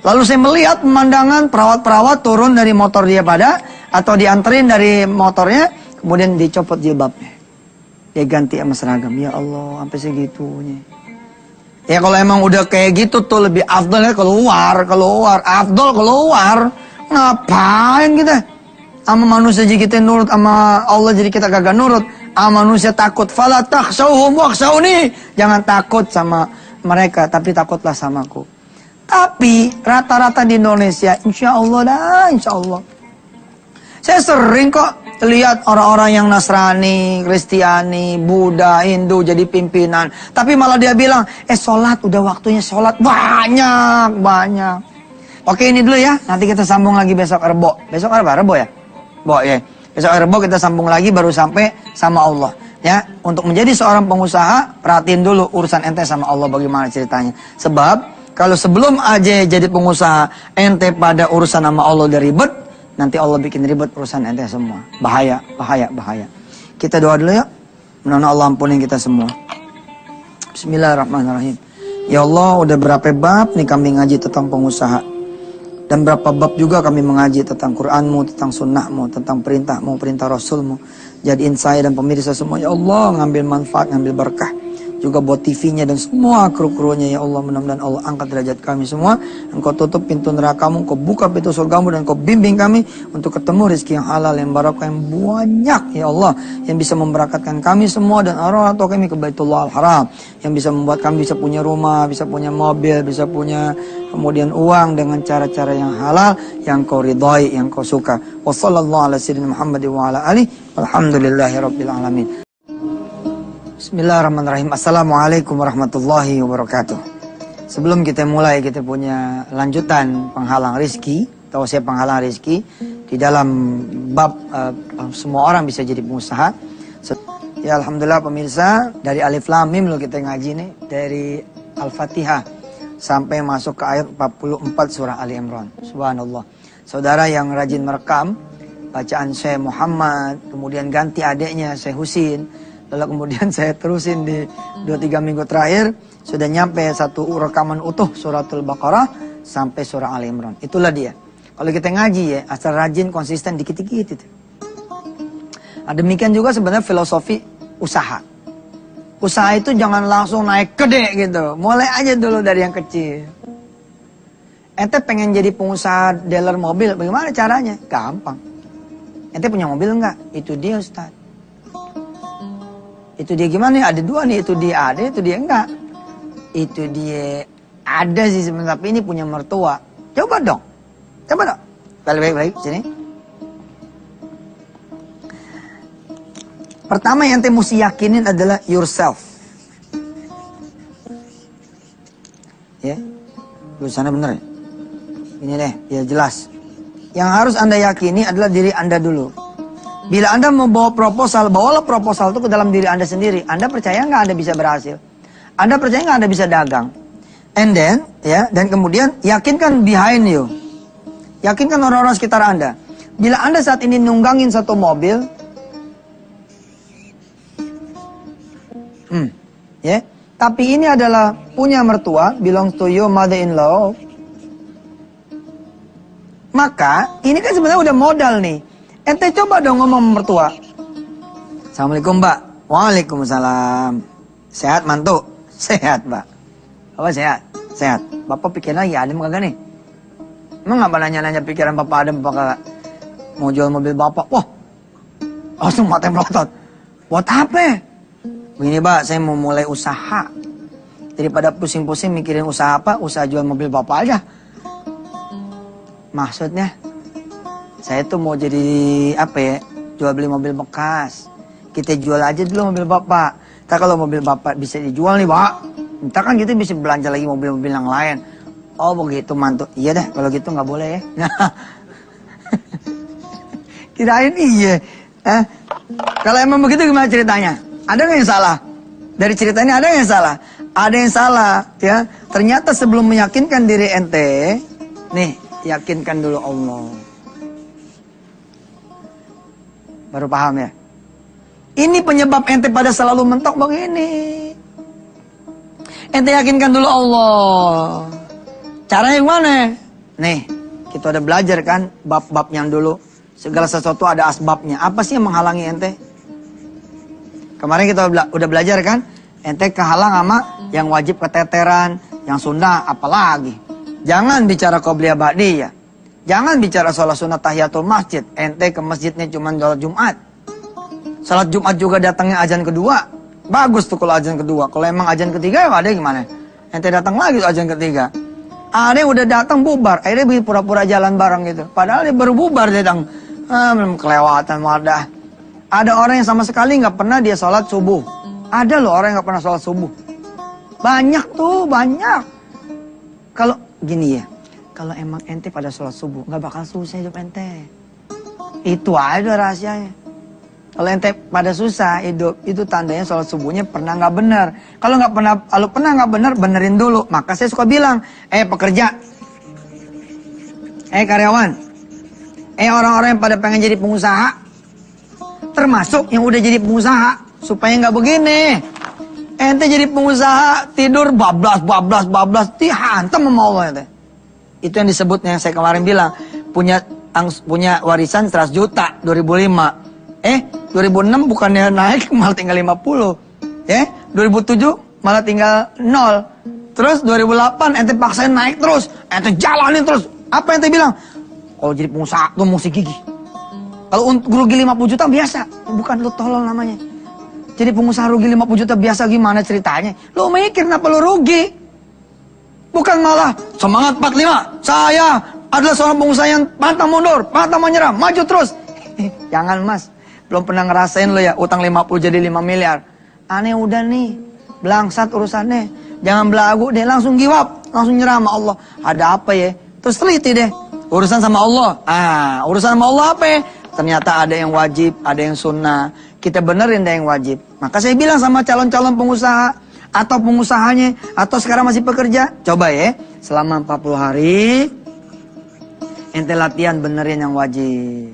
Lalu saya melihat pemandangan perawat-perawat turun dari motor dia atau dianterin dari motornya, kemudian dicopot jilbabnya. Dia ganti sama seragam. Ya Allah, sampai segitunya. Ya kalau emang udah kayak gitu tuh lebih afdal ya keluar. Afdal keluar. Ngapain kita? Sama manusia jadi kita nurut, sama Allah jadi kita kagak nurut. Sama manusia takut. Fala takhshawhum wakhshawni. Jangan takut sama mereka, tapi takutlah samaku. Tapi rata-rata di Indonesia, insya Allah. Saya sering kok lihat orang-orang yang Nasrani, Kristiani, Buddha, Hindu jadi pimpinan. Tapi malah dia bilang, sholat, udah waktunya sholat. Banyak. Oke, ini dulu ya. Nanti kita sambung lagi besok Rebo. Besok apa? Rebo ya? Ya. Besok Rebo kita sambung lagi baru sampai sama Allah. Ya, untuk menjadi seorang pengusaha, perhatiin dulu urusan ente sama Allah bagaimana ceritanya. Sebab kalau sebelum aja jadi pengusaha, ente pada urusan sama Allah udah ribet, nanti Allah bikin ribet urusan ente semua. Bahaya. Kita doa dulu ya. Mudah-mudahan Allah ampunin kita semua. Bismillahirrahmanirrahim. Ya Allah, udah berapa bab nih kami ngaji tentang pengusaha. Dan berapa bab juga kami mengaji tentang Qur'anmu, tentang sunnahmu, tentang perintahmu, perintah Rasulmu. Jadiin saya dan pemirsa semua, ya Allah, ngambil manfaat, ngambil berkah. Juga buat TV-nya dan semua kru-krunya, ya Allah, mudah-mudahan Allah angkat derajat kami semua. Engkau tutup pintu nerakamu, engkau buka pintu surgamu, dan engkau bimbing kami untuk ketemu rezeki yang halal, yang barakah, yang banyak, ya Allah, yang bisa memberakatkan kami semua dan orang tua kami ke Baitullah Al-Haram, yang bisa membuat kami bisa punya rumah, bisa punya mobil, bisa punya kemudian uang dengan cara-cara yang halal, yang kau ridhai, yang kau suka. Wassallallahu ala sayyidina Muhammad wa ala alihi walhamdulillahi rabbil alamin. Bismillahirrahmanirrahim. Assalamualaikum warahmatullahi wabarakatuh. Sebelum kita mulai, kita punya lanjutan penghalang rizki, tausiah penghalang rizki di dalam bab semua orang bisa jadi pengusaha. Ya alhamdulillah pemirsa, dari Alif Lam Mim lo kita ngaji nih, dari Al-Fatihah sampai masuk ke ayat 44 surah Ali Imran. Subhanallah. Saudara yang rajin merekam bacaan Syekh Muhammad, kemudian ganti adiknya Syekh Husin, lalu kemudian saya terusin di 2-3 minggu terakhir, sudah nyampe satu rekaman utuh suratul Baqarah sampai surah Ali Imran. Itulah dia. Kalau kita ngaji ya, asal rajin, konsisten, dikit-dikit itu. Nah, demikian juga sebenarnya filosofi usaha. Usaha itu jangan langsung naik gede gitu. Mulai aja dulu dari yang kecil. Ente pengen jadi pengusaha dealer mobil, bagaimana caranya? Gampang. Ente punya mobil enggak? Itu dia Ustaz. Itu dia gimana? Ada 2 nih, itu dia ada, itu dia enggak. Itu dia ada sih sebenarnya, tapi ini punya mertua. Coba dong. Balik, sini. Pertama yang ente mesti yakinin adalah yourself. Ya, tulisannya bener ya? Ini deh, ya jelas. Yang harus anda yakini adalah diri anda dulu. Bila anda membawa proposal, bawalah proposal itu ke dalam diri anda sendiri. Anda percaya nggak anda bisa berhasil? Anda percaya nggak anda bisa dagang? And then, ya, dan kemudian yakinkan behind you. Yakinkan orang-orang sekitar anda. Bila anda saat ini nunggangin satu mobil, Ya. Tapi ini adalah punya mertua, belongs to your mother-in-law. Maka ini kan sebenarnya udah modal nih. Ente coba dong ngomong sama mertua. Assalamualaikum Mbak. Waalaikumsalam. Sehat mantu? Sehat Mbak. Apa sehat? Sehat. Bapak pikiran lagi adem kagak nih? Emang ngapa nanya-nanya pikiran Bapak adem apa kagak? Mau jual mobil Bapak? Wah, langsung mata melotot. Buat apa? Begini Mbak, saya mau mulai usaha. Daripada pusing-pusing mikirin usaha apa, usaha jual mobil Bapak aja. Maksudnya, saya tuh mau jadi apa ya? Jual beli mobil bekas. Kita jual aja dulu mobil Bapak. Ntar kalau mobil Bapak bisa dijual nih Pak, ntar kan kita bisa belanja lagi mobil-mobil yang lain. Oh begitu mantu. Iya dah, kalau gitu nggak boleh ya. Kirain iya. Kalau emang begitu gimana ceritanya? Ada nggak yang salah? Dari ceritanya ada yang salah? Ada yang salah, ya. Ternyata sebelum meyakinkan diri ente, nih, yakinkan dulu Allah. Baru paham ya? Ini penyebab ente pada selalu mentok begini. Ente yakinkan dulu Allah. Caranya gimana? Nih, kita udah belajar kan bab-bab yang dulu. Segala sesuatu ada asbabnya. Apa sih yang menghalangi ente? Kemarin kita udah belajar kan? Ente kehalang sama yang wajib keteteran, yang sunnah, apalagi. Jangan bicara qobliyah ba'diyah. Jangan bicara sholat sunnah tahiyatul masjid. Ente ke masjidnya cuma sholat Jumat. Sholat Jumat juga datangnya azan kedua. Bagus tuh kalau azan kedua. Kalau emang azan ketiga ya ada gimana? Ente datang lagi tuh azan ketiga. Ada yang udah datang bubar. Akhirnya pura-pura jalan bareng gitu. Padahal dia baru bubar datang. Belum kelewatan wadah. Ada orang yang sama sekali nggak pernah dia sholat subuh. Ada loh orang yang nggak pernah sholat subuh. Banyak tuh, banyak. Kalau gini ya, kalau emang ente pada sholat subuh, nggak bakal susah hidup ente. Itu aja rahasianya. Kalau ente pada susah hidup, itu tandanya sholat subuhnya pernah nggak benar. Kalau pernah nggak benar, benerin dulu. Maka saya suka bilang, pekerja, karyawan, orang-orang yang pada pengen jadi pengusaha, termasuk yang udah jadi pengusaha, supaya nggak begini. Ente jadi pengusaha, tidur bablas, dihantam sama Allah ente. Itu yang disebutnya yang saya kemarin bilang, punya warisan 100 juta 2005. 2006 bukannya naik malah tinggal 50. 2007 malah tinggal 0. Terus 2008 ente paksain naik terus, ente jalanin terus. Apa ente bilang? Kalau jadi pengusaha tuh mesti gigi. Kalau rugi 50 juta biasa, bukan lu tolol namanya. Jadi pengusaha rugi 50 juta biasa gimana ceritanya? Lu mikir kenapa lu rugi? Bukan malah semangat 45. Saya adalah seorang pengusaha yang pantang mundur, pantang menyerah, maju terus. Jangan mas, belum pernah ngerasain lo ya utang 50 jadi 5 miliar. Aneh udah nih, belangsat urusannya. Jangan belagu deh, langsung giwab, langsung nyerah sama Allah. Ada apa ya? Terus teliti deh. Urusan sama Allah. Urusan sama Allah apa ya? Ternyata ada yang wajib, ada yang sunnah. Kita benerin deh yang wajib. Maka saya bilang sama calon-calon pengusaha, atau pengusahanya, atau sekarang masih pekerja, coba ya, selama 40 hari, ente latihan benerin yang wajib.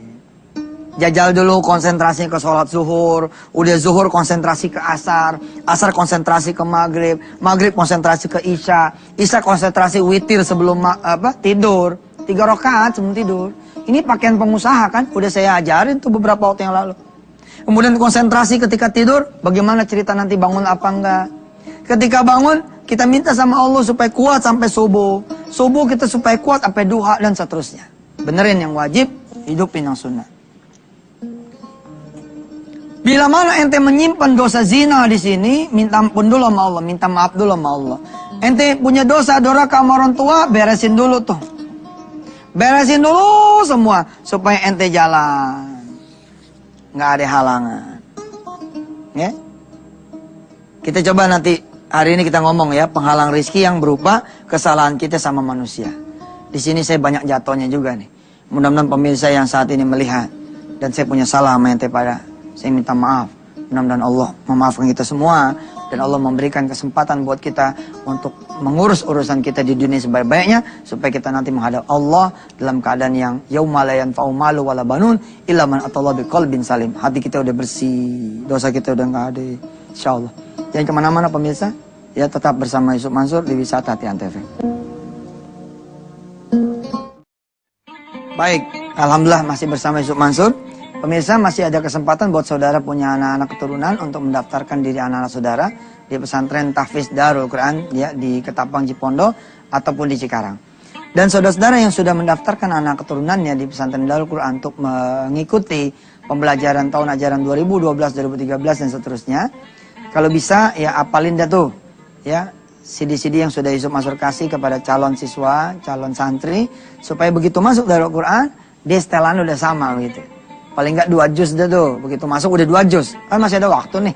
Jajal dulu konsentrasi ke sholat zuhur, udah zuhur konsentrasi ke asar, asar konsentrasi ke maghrib, maghrib konsentrasi ke isya, isya konsentrasi witir sebelum tidur, 3 rakaat sebelum tidur. Ini pakaian pengusaha kan, udah saya ajarin tuh beberapa waktu yang lalu. Kemudian konsentrasi ketika tidur, bagaimana cerita nanti bangun apa enggak. Ketika bangun, kita minta sama Allah supaya kuat sampai subuh. Subuh kita supaya kuat sampai duha dan seterusnya. Benerin yang wajib, hidupin yang sunnah. Bila mana ente menyimpan dosa zina di sini, minta ampun dulu sama Allah, minta maaf dulu sama Allah. Ente punya dosa doraka sama orang tua, beresin dulu tuh. Beresin dulu semua supaya ente jalan. Nggak ada halangan. Ya? Kita coba nanti hari ini kita ngomong ya, penghalang rizki yang berupa kesalahan kita sama manusia. Di sini saya banyak jatuhnya juga nih. Mudah-mudahan pemirsa yang saat ini melihat dan saya punya salah sama ente pada, saya minta maaf. Mudah-mudahan Allah memaafkan kita semua dan Allah memberikan kesempatan buat kita untuk mengurus urusan kita di dunia sebaik-baiknya supaya kita nanti menghadap Allah dalam keadaan yang yauma la yanfa'u malu wala banun illa man atallaha biqalbin salim. Hati kita udah bersih, dosa kita udah enggak ada, insyaallah. Jangan kemana-mana pemirsa. Ya, tetap bersama Yusuf Mansur di Wisata Hati Antv. Baik, alhamdulillah masih bersama Yusuf Mansur. Pemirsa, masih ada kesempatan buat saudara punya anak-anak keturunan untuk mendaftarkan diri anak-anak saudara di pesantren Tahfiz Darul Quran ya, di Ketapang Cipondo ataupun di Cikarang. Dan saudara-saudara yang sudah mendaftarkan anak keturunannya di pesantren Darul Quran untuk mengikuti pembelajaran tahun ajaran 2012, 2013 dan seterusnya, kalau bisa ya apalin dah tuh ya CD-CD yang sudah Yusuf Mansur kasih kepada calon siswa, calon santri, supaya begitu masuk Darul Quran, dia setelan udah sama gitu. Paling enggak 2 juz dah tuh, begitu masuk udah 2 juz. Kan masih ada waktu nih,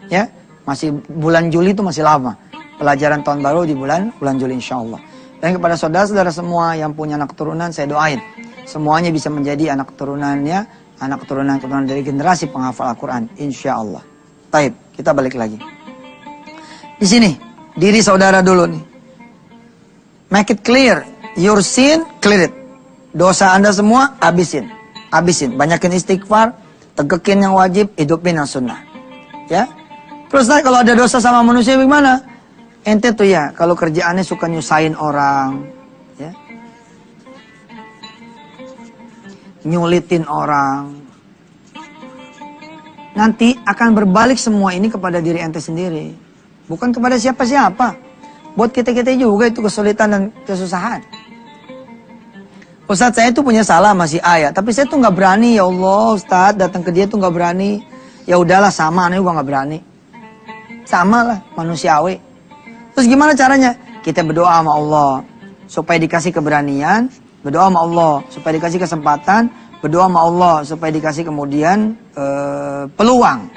ya. Masih bulan Juli itu masih lama. Pelajaran tahun baru di bulan Juli insyaallah. Dan kepada saudara-saudara semua yang punya anak keturunan, saya doain semuanya bisa menjadi anak keturunannya, anak keturunan dari generasi penghafal Al-Quran, insyaallah. Taib, kita balik lagi. Di sini, diri saudara dulu nih. Make it clear, your sin, clear it. Dosa Anda semua, habisin. Banyakin istighfar, tegekin yang wajib, hidupin yang sunnah. Ya. Terus kalau ada dosa sama manusia bagaimana? Ente tuh ya, kalau kerjaannya suka nyusahin orang, ya. Nyulitin orang. Nanti akan berbalik semua ini kepada diri ente sendiri. Bukan kepada siapa-siapa. Buat kita-kita juga itu kesulitan dan kesusahan. Ustadz, saya tuh punya salah masih ayah, tapi saya tuh nggak berani, ya Allah Ustadz, datang ke dia tuh nggak berani. Ya udahlah, sama aneh juga nggak berani. Sama lah, manusiawi. Terus gimana caranya? Kita berdoa sama Allah supaya dikasih keberanian, berdoa sama Allah supaya dikasih kesempatan, berdoa sama Allah supaya dikasih kemudian peluang.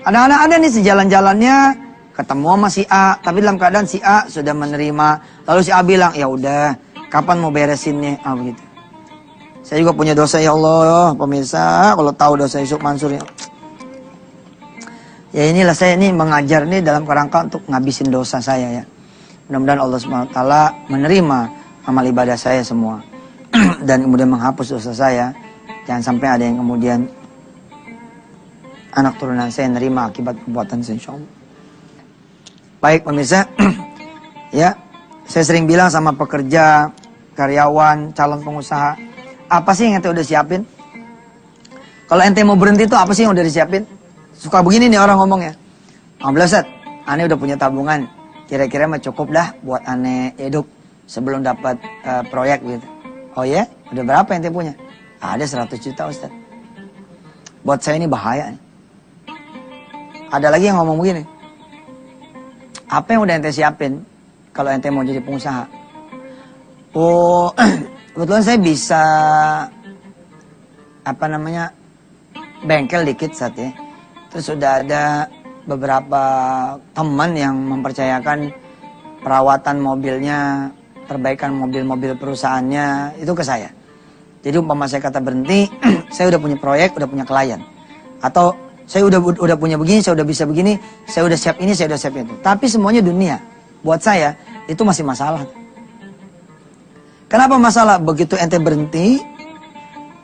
Ada nih sejalan-jalannya ketemu sama si A, tapi dalam keadaan si A sudah menerima. Lalu si A bilang, ya udah, kapan mau beresinnya? Ah begitu. Saya juga punya dosa ya Allah, pemirsa. Kalau tahu dosa Yusuf Mansur ya inilah saya ini mengajar nih dalam kerangka untuk ngabisin dosa saya ya. Mudah-mudahan Allah SWT menerima amal ibadah saya semua dan kemudian menghapus dosa saya. Jangan sampai ada yang kemudian anak turunan saya nerima akibat perbuatan saya, insyaallah. Baik pemirsa, ya saya sering bilang sama pekerja, karyawan, calon pengusaha, apa sih yang ente udah siapin? Kalau ente mau berhenti tuh apa sih yang udah disiapin? Suka begini nih orang ngomongnya. Alhamdulillah Ustaz, ane udah punya tabungan. Kira-kira mah cukup dah buat ane hidup sebelum dapat proyek gitu. Oh ya? Udah berapa ente punya? Ada 100 juta Ustaz. Buat saya ini bahaya nih. Ada lagi yang ngomong begini. Apa yang udah ente siapin kalau ente mau jadi pengusaha? Oh, kebetulan saya bisa bengkel dikit saat ya. Terus sudah ada beberapa teman yang mempercayakan perawatan mobilnya, perbaikan mobil-mobil perusahaannya itu ke saya. Jadi umpama saya kata berhenti, saya udah punya proyek, udah punya klien. Atau saya udah punya begini, saya udah bisa begini, saya udah siap ini, saya udah siap itu. Tapi semuanya dunia. Buat saya itu masih masalah. Kenapa masalah? Begitu ente berhenti,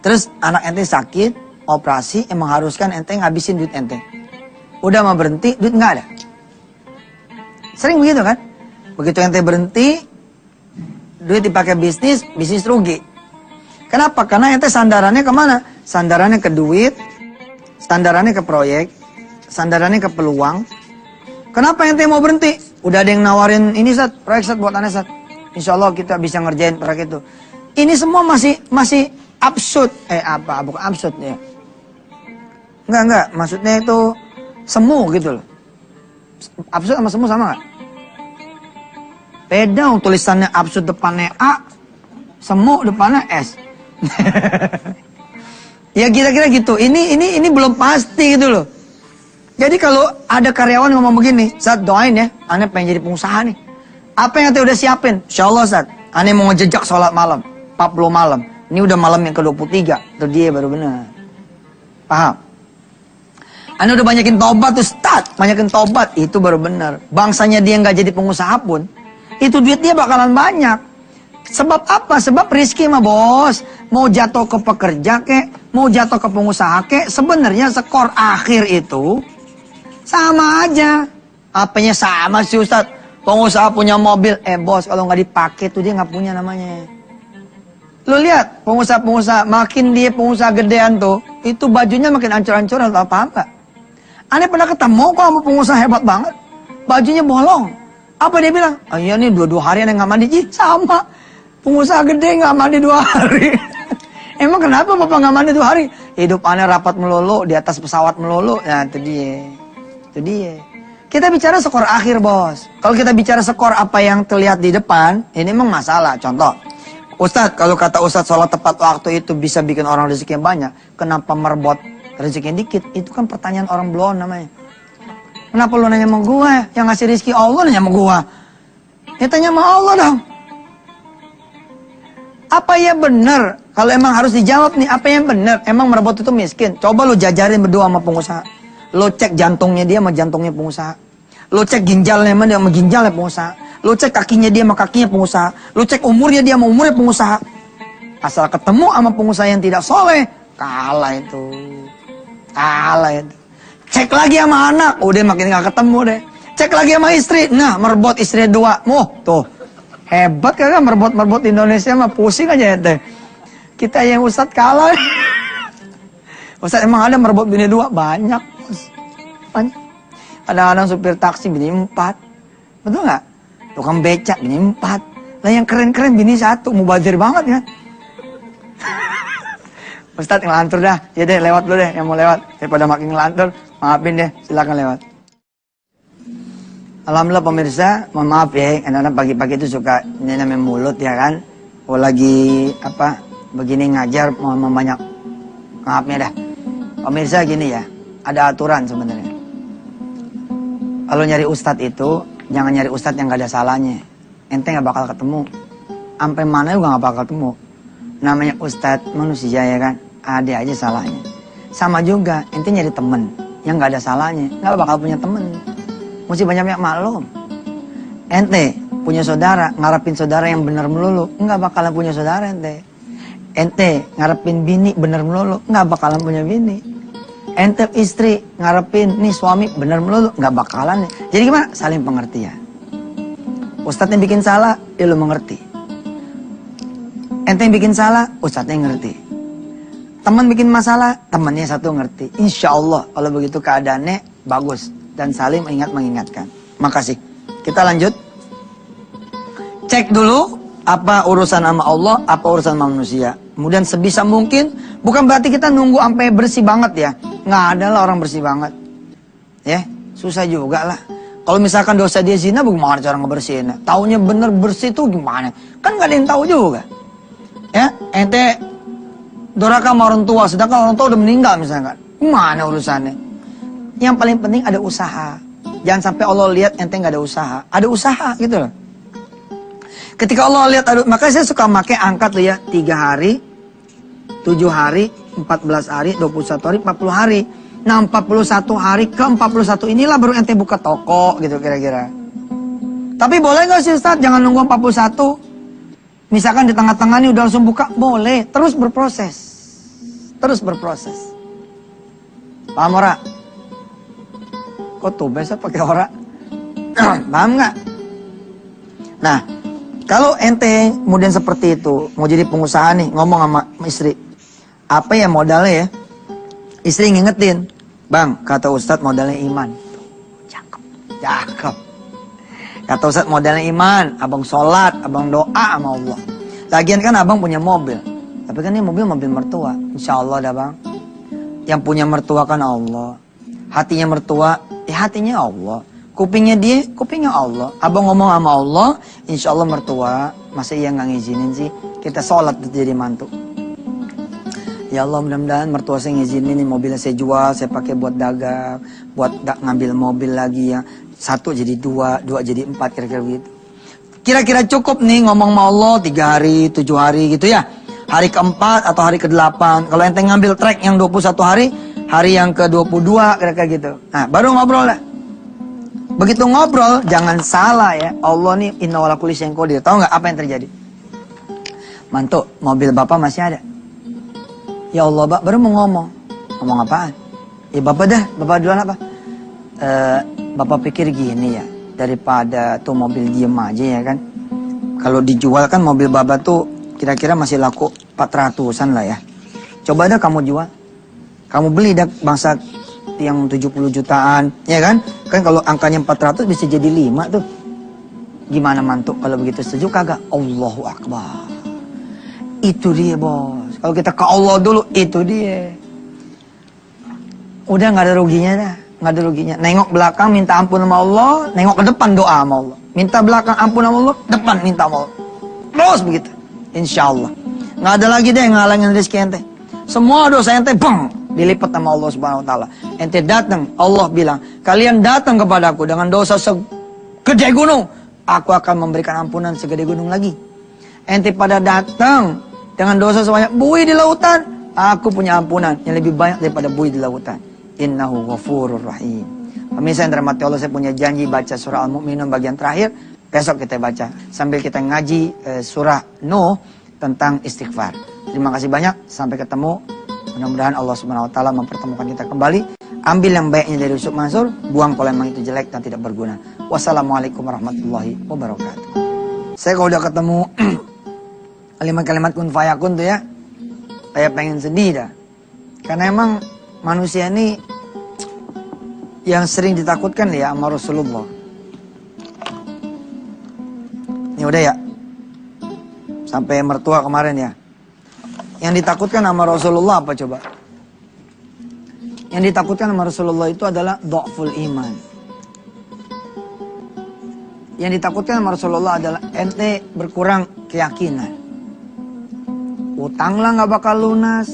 terus anak ente sakit, operasi, yang mengharuskan ente ngabisin duit ente. Udah mau berhenti, duit nggak ada. Sering begitu kan? Begitu ente berhenti, duit dipakai bisnis rugi. Kenapa? Karena ente sandarannya kemana? Sandarannya ke duit, sandarannya ke proyek, sandarannya ke peluang. Kenapa ente mau berhenti? Udah ada yang nawarin ini Sat, proyek Sat buat aneh Sat. Insya Allah kita bisa ngerjain proyek itu. Ini semua masih absurd. Bukan absurd ya. Enggak. Maksudnya itu semu gitu loh. Absurd sama semu sama nggak? Beda, tulisannya absurd depannya A, semu depannya S. Ya kira-kira gitu. Ini belum pasti gitu loh. Jadi kalau ada karyawan ngomong begini, Sat doain ya, aneh pengen jadi pengusaha nih. Apa yang ente udah siapin? Insyaallah Ustaz, aneh mau ngejejak sholat malam, 40 malam. Ini udah malam yang ke-23, itu dia baru benar. Paham? Aneh udah banyakin tobat Ustaz, banyakin tobat, itu baru benar. Bangsanya dia nggak jadi pengusaha pun, itu duit dia bakalan banyak. Sebab apa? Sebab rizki mah bos, mau jatuh ke pekerja kek, mau jatuh ke pengusaha kek, sebenarnya skor akhir itu sama aja. HP-nya sama sih Ustaz. Pengusaha punya mobil. Bos, kalau nggak dipakai tuh dia nggak punya namanya. Lu lihat, pengusaha-pengusaha, makin dia pengusaha gedean tuh, itu bajunya makin ancur-ancur atau apa-apa. Aneh pernah ketemu kok sama pengusaha hebat banget. Bajunya bolong. Apa dia bilang? Oh iya nih 2 hari aneh nggak mandi. Ih sama. Pengusaha gede nggak mandi 2 hari. Emang kenapa bapak nggak mandi 2 hari? Hidup aneh rapat melulu, di atas pesawat melulu. Nah itu dia. Itu dia. Kita bicara skor akhir bos. Kalau kita bicara skor apa yang terlihat di depan, ini memang masalah. Contoh. Ustadz, kalau kata Ustadz sholat tepat waktu itu bisa bikin orang rezeki yang banyak. Kenapa merebut rezeki yang dikit? Itu kan pertanyaan orang belum namanya. Kenapa lu nanya sama gua? Yang ngasih rezeki Allah nanya sama gua. Ya tanya sama Allah dong. Apa ya benar? Kalau emang harus dijawab nih, apa yang benar? Emang merebut itu miskin? Coba lu jajarin berdua sama pengusaha. Lu cek jantungnya dia sama jantungnya pengusaha. Lu cek ginjalnya sama ginjalnya pengusaha. Lu cek kakinya dia sama kakinya pengusaha. Lu cek umurnya dia sama umurnya pengusaha. Asal ketemu sama pengusaha yang tidak soleh, kalah itu. Kalah itu. Cek lagi sama anak, udah makin gak ketemu deh. Cek lagi sama istri, nah merebut istri 2. Tuh. Hebat kan merebut Indonesia mah pusing aja ya. Kita yang Ustadz kalah. Ustadz emang ada merebut bini 2? Banyak. Banyak. Kadang-kadang supir taksi bini 4. Betul nggak? Tukang becak bini 4. Lah yang keren-keren bini 1. Mubazir banget kan? Ustadz ngelantur dah. Ya deh lewat dulu deh yang mau lewat. Daripada makin ngelantur. Maafin deh. Silakan lewat. Alhamdulillah pemirsa. Mohon maaf ya. Kadang-kadang pagi-pagi itu suka ini namanya mulut ya kan. Kalau lagi begini ngajar mohon banyak maafnya dah. Pemirsa gini ya. Ada aturan sebenarnya. Kalau nyari ustadz itu, jangan nyari ustadz yang gak ada salahnya. Ente gak bakal ketemu. Sampai mana juga gak bakal ketemu. Namanya ustadz manusia ya kan. Ada aja salahnya. Sama juga, ente nyari temen yang gak ada salahnya. Gak bakal punya temen. Mesti banyak maklum. Ente punya saudara, ngarepin saudara yang benar melulu. Gak bakalan punya saudara ente. Ente ngarepin bini benar melulu. Gak bakalan punya bini. Ente istri ngarepin nih suami bener melulu nggak bakalan. Jadi gimana? Saling pengertian. Ustadz yang bikin salah, lu mengerti. Ente yang bikin salah, ustadznya yang ngerti. Teman bikin masalah, temannya satu ngerti. Insya Allah kalau begitu keadaannya bagus dan saling mengingatkan. Makasih. Kita lanjut. Cek dulu apa urusan sama Allah, apa urusan sama manusia. Kemudian sebisa mungkin, bukan berarti kita nunggu sampai bersih banget ya. Nggak ada lah orang bersih banget. Ya, susah juga lah. Kalau misalkan dosa dia zina, bagaimana cara ngebersihinnya? Taunya bener bersih tuh gimana? Kan nggak ada yang tahu juga. Ya, ente doraka sama orang tua, sedangkan orang tua udah meninggal misalkan. Gimana urusannya? Yang paling penting ada usaha. Jangan sampai Allah lihat ente nggak ada usaha. Ada usaha gitu loh. Ketika Allah lihat, makanya saya suka pakai angka tuh ya, 3 hari, 7 hari, 14 hari, 21 hari, 40 hari. Nah 41 hari ke 41 inilah baru ente buka toko gitu kira-kira. Tapi boleh gak sih Ustadz? Jangan nunggu 41. Misalkan di tengah-tengah ini udah langsung buka, boleh. Terus berproses. Terus berproses. Paham ora? Kok tuh biasa pakai ora? Paham gak? Nah, kalau ente kemudian seperti itu, mau jadi pengusaha nih, ngomong sama istri. Apa ya modalnya ya? Istri ngingetin. Bang, kata Ustadz modalnya iman. Cakep. Cakep. Kata Ustadz modalnya iman. Abang sholat, abang doa sama Allah. Lagian kan abang punya mobil. Tapi kan ini mobil mertua. Insya Allah dah bang. Yang punya mertua kan Allah. Hatinya mertua, hatinya Allah. Kupingnya dia, kupingnya Allah. Abang ngomong sama Allah, insya Allah mertua. Masa iya nggak ngizinin sih? Kita sholat jadi mantu. Ya Allah mudah-mudahan mertua saya ngizinin nih mobilnya saya jual, saya pakai buat dagang, buat ngambil mobil lagi ya. 1 jadi 2, 2 jadi 4 kira-kira begitu. Kira-kira cukup nih ngomong sama Allah 3 hari, 7 hari gitu ya. Hari ke-4 atau hari ke-8. Kalau ente ngambil track yang 21 hari, hari yang ke-22 kira-kira gitu. Nah baru ngobrol lah. Begitu ngobrol jangan salah ya. Allah nih inna wala kulli syai'in qadir. Tahu nggak apa yang terjadi? Mantu, mobil bapak masih ada. Ya Allah, Pak, baru mau ngomong. Ngomong apaan? Ya Bapak dah, Bapak duluan apa? Bapak pikir gini ya, daripada tuh mobil diem aja ya kan. Kalau dijual kan mobil Bapak tuh kira-kira masih laku 400-an lah ya. Coba dah kamu jual. Kamu beli dah bangsa yang 70 jutaan, ya kan? Kan kalau angkanya 400 bisa jadi 5 tuh. Gimana mantuk kalau begitu, setuju kagak? Allahu Akbar. Itu dia bos. Kalau kita ke Allah dulu, itu dia. Udah nggak ada ruginya dah. Nggak ada ruginya. Nengok belakang minta ampun sama Allah, nengok ke depan doa sama Allah. Minta belakang ampun sama Allah, depan minta sama Allah. Terus begitu. Insya Allah. Nggak ada lagi deh yang ngalangin rezeki ente. Semua dosa ente, bang, dilipat sama Allah Subhanahu Wa Taala. Ente datang, Allah bilang, kalian datang kepadaku dengan dosa segede gunung, aku akan memberikan ampunan segede gunung lagi. Ente pada datang dengan dosa sebanyak buih di lautan, aku punya ampunan yang lebih banyak daripada buih di lautan. Innahu ghafurur rahim. Pemirsa yang dirahmati Allah, saya punya janji baca surah Al-Mu'minun bagian terakhir. Besok kita baca sambil kita ngaji surah Nuh tentang istighfar. Terima kasih banyak, sampai ketemu. Mudah-mudahan Allah Subhanahu Wa Taala mempertemukan kita kembali. Ambil yang baiknya dari Yusuf Mansur, buang kalau memang itu jelek dan tidak berguna. Wassalamualaikum warahmatullahi wabarakatuh. Saya kalau udah ketemu kalimat-kalimat kun fayakun tuh ya, saya pengen sedih dah. Karena emang manusia ini yang sering ditakutkan ya sama Rasulullah. Ini udah ya, sampai mertua kemarin ya. Yang ditakutkan sama Rasulullah apa coba? Yang ditakutkan sama Rasulullah itu adalah dha'ful iman. Yang ditakutkan sama Rasulullah adalah ente berkurang keyakinan. Utang lah gak bakal lunas.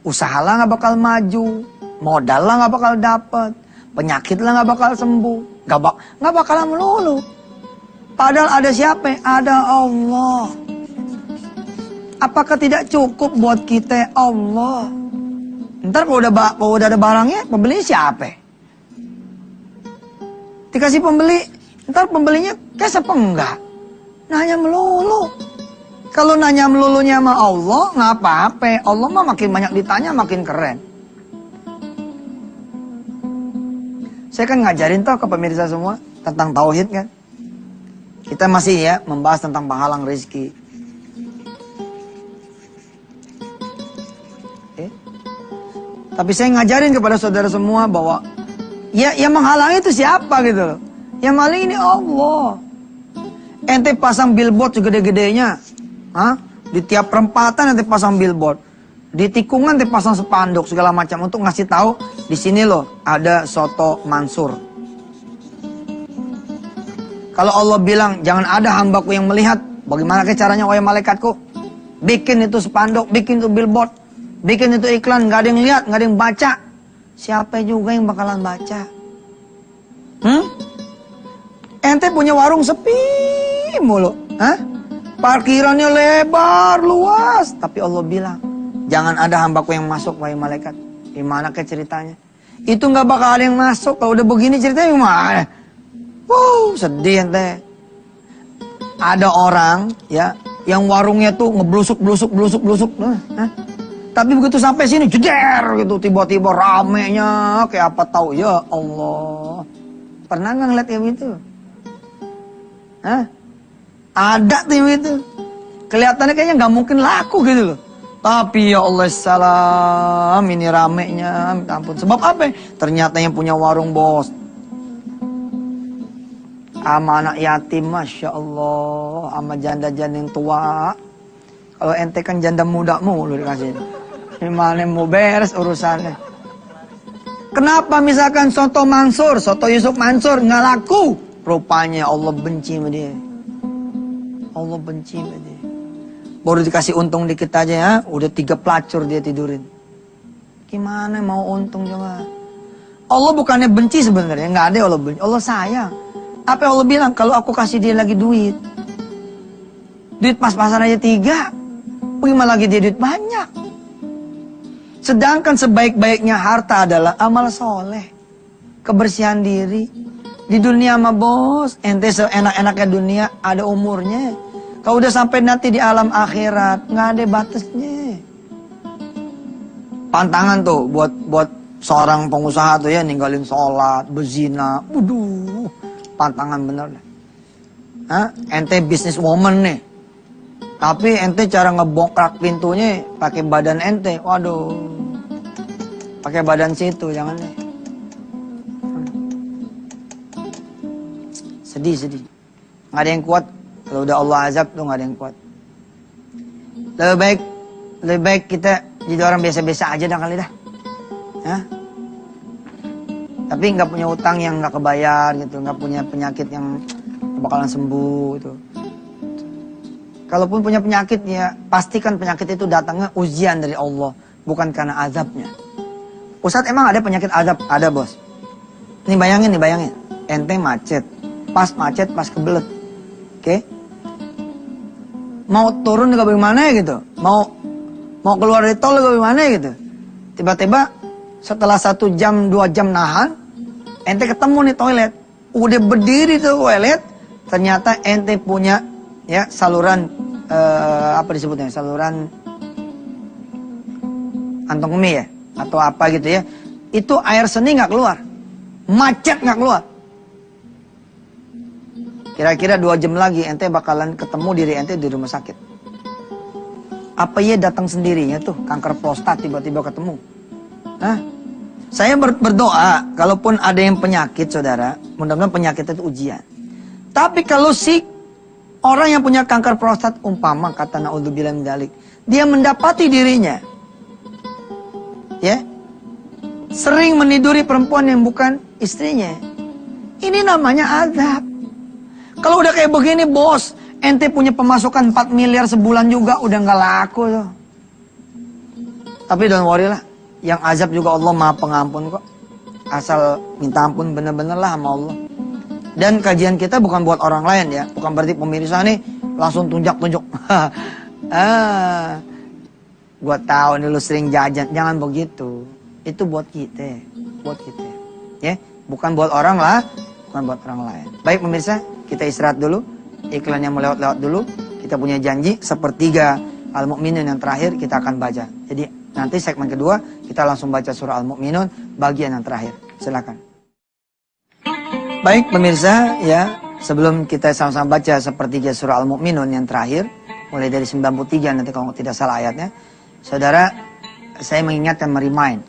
Usaha lah gak bakal maju. Modal lah gak bakal dapet. Penyakit lah gak bakal sembuh. Gak bakalan melulu. Padahal ada siapa? Ada Allah. Apakah tidak cukup buat kita Allah? Ntar kalau udah ada barangnya, pembeli siapa? Dikasih pembeli, ntar pembelinya cash apa enggak? Nanya melulu. Kalau nanya melulunya sama Allah, nggak apa-apa. Allah mah makin banyak ditanya, makin keren. Saya kan ngajarin tau ke pemirsa semua tentang tauhid kan. Kita masih ya membahas tentang penghalang rezeki. Tapi saya ngajarin kepada saudara semua bahwa ya yang menghalangi itu siapa gitu loh. Yang maling ini Allah. Ente pasang billboard segede-gedenya. Di tiap perempatan ente pasang billboard. Di tikungan ente pasang spanduk segala macam untuk ngasih tahu di sini loh ada soto Mansur. Kalau Allah bilang jangan ada hambaku yang melihat, bagaimana caranya wahai malaikatku? Bikin itu spanduk, bikin itu billboard. Bikin itu iklan, gak ada yang lihat, gak ada yang baca. Siapa juga yang bakalan baca? Ente punya warung sepi mulu. Parkirannya lebar, luas. Tapi Allah bilang, jangan ada hambaku yang masuk, wahai malaikat. Gimana ke ceritanya? Itu gak bakal ada yang masuk. Kalau udah begini ceritanya gimana? Sedih ente. Ada orang ya yang warungnya tuh ngeblusuk. Tapi begitu sampai sini jeder gitu, tiba-tiba ramenya kayak apa tahu ya Allah. Pernah nggak ngeliat kayak gitu? Ada tuh yang itu. Kelihatannya kayaknya nggak mungkin laku gitu loh. Tapi ya Allah salam, ini ramenya, minta ampun. Sebab apa? Ternyata yang punya warung bos. Sama anak yatim, Masya Allah. Sama janda-janda yang tua. Kalau ente kan janda muda mulu dikasih. Gimana mau beres urusannya? Kenapa misalkan soto Mansur, soto Yusuf Mansur nggak laku? Rupanya Allah benci sama dia. Allah benci sama dia. Baru dikasih untung dikit aja ya, udah 3 pelacur dia tidurin. Gimana mau untung coba? Allah bukannya benci sebenarnya, nggak ada Allah benci. Allah sayang. Apa yang Allah bilang? Kalau aku kasih dia lagi duit pas-pasan aja 3, bagaimana lagi dia duit banyak? Sedangkan sebaik-baiknya harta adalah amal soleh, kebersihan diri. Di dunia mah bos, ente seenak-enaknya dunia ada umurnya. Kalau udah sampai nanti di alam akhirat, nggak ada batasnya. Pantangan tuh buat Seorang pengusaha tuh ya ninggalin sholat, berzina, waduh, pantangan bener deh. Ente business woman nih, tapi ente cara ngebongkrak pintunya pakai badan ente, waduh, pakai badan situ, jangan deh. Sedih. Nggak ada yang kuat. Kalau udah Allah azab tuh nggak ada yang kuat. Lebih baik kita jadi orang biasa-biasa aja dah kali dah. Tapi nggak punya utang yang nggak kebayar gitu, nggak punya penyakit yang bakalan sembuh gitu. Kalaupun punya penyakit ya pastikan penyakit itu datangnya ujian dari Allah, bukan karena azabnya. Ustadz emang ada penyakit azab? Ada bos. Nih bayangin, ente macet, pas kebelet, oke? Mau turun juga bagaimana gitu, mau keluar dari tol juga bagaimana gitu. Tiba-tiba setelah 1 jam 2 jam nahan, ente ketemu nih toilet, udah berdiri tuh toilet, ternyata ente punya ya saluran apa disebutnya, saluran kantong kemih ya, atau apa gitu ya, itu air seni nggak keluar, macet nggak keluar. Kira-kira 2 jam lagi ente bakalan ketemu diri ente di rumah sakit. Apa ya datang sendirinya tuh kanker prostat tiba-tiba ketemu? Saya berdoa, kalaupun ada yang penyakit saudara, mudah-mudahan penyakit itu ujian. Tapi kalau si orang yang punya kanker prostat, umpama kata naudzubillah min dzalik, dia mendapati dirinya, ya, sering meniduri perempuan yang bukan istrinya, ini namanya azab. Kalau udah kayak begini bos, ente punya pemasukan 4 miliar sebulan juga udah nggak laku tuh. Tapi don't worry lah. Yang azab juga Allah maha pengampun kok. Asal minta ampun bener-bener lah sama Allah. Dan kajian kita bukan buat orang lain ya. Bukan berarti pemirsa nih langsung tunjuk-tunjuk. Gua tahu nih lu sering jajan. Jangan begitu. Itu buat kita. Buat kita. Ya, bukan buat orang lah. Bukan buat orang lain. Baik pemirsa, kita istirahat dulu. Iklannya mau lewat-lewat dulu. Kita punya janji sepertiga Al-Mu'minun yang terakhir kita akan baca. Jadi nanti segmen kedua kita langsung baca surah Al-Mu'minun bagian yang terakhir. Silakan. Baik pemirsa ya, sebelum kita sama-sama baca sepertiga surah Al-Mu'minun yang terakhir, mulai dari 93 nanti kalau tidak salah ayatnya, saudara, saya mengingatkan, merimain,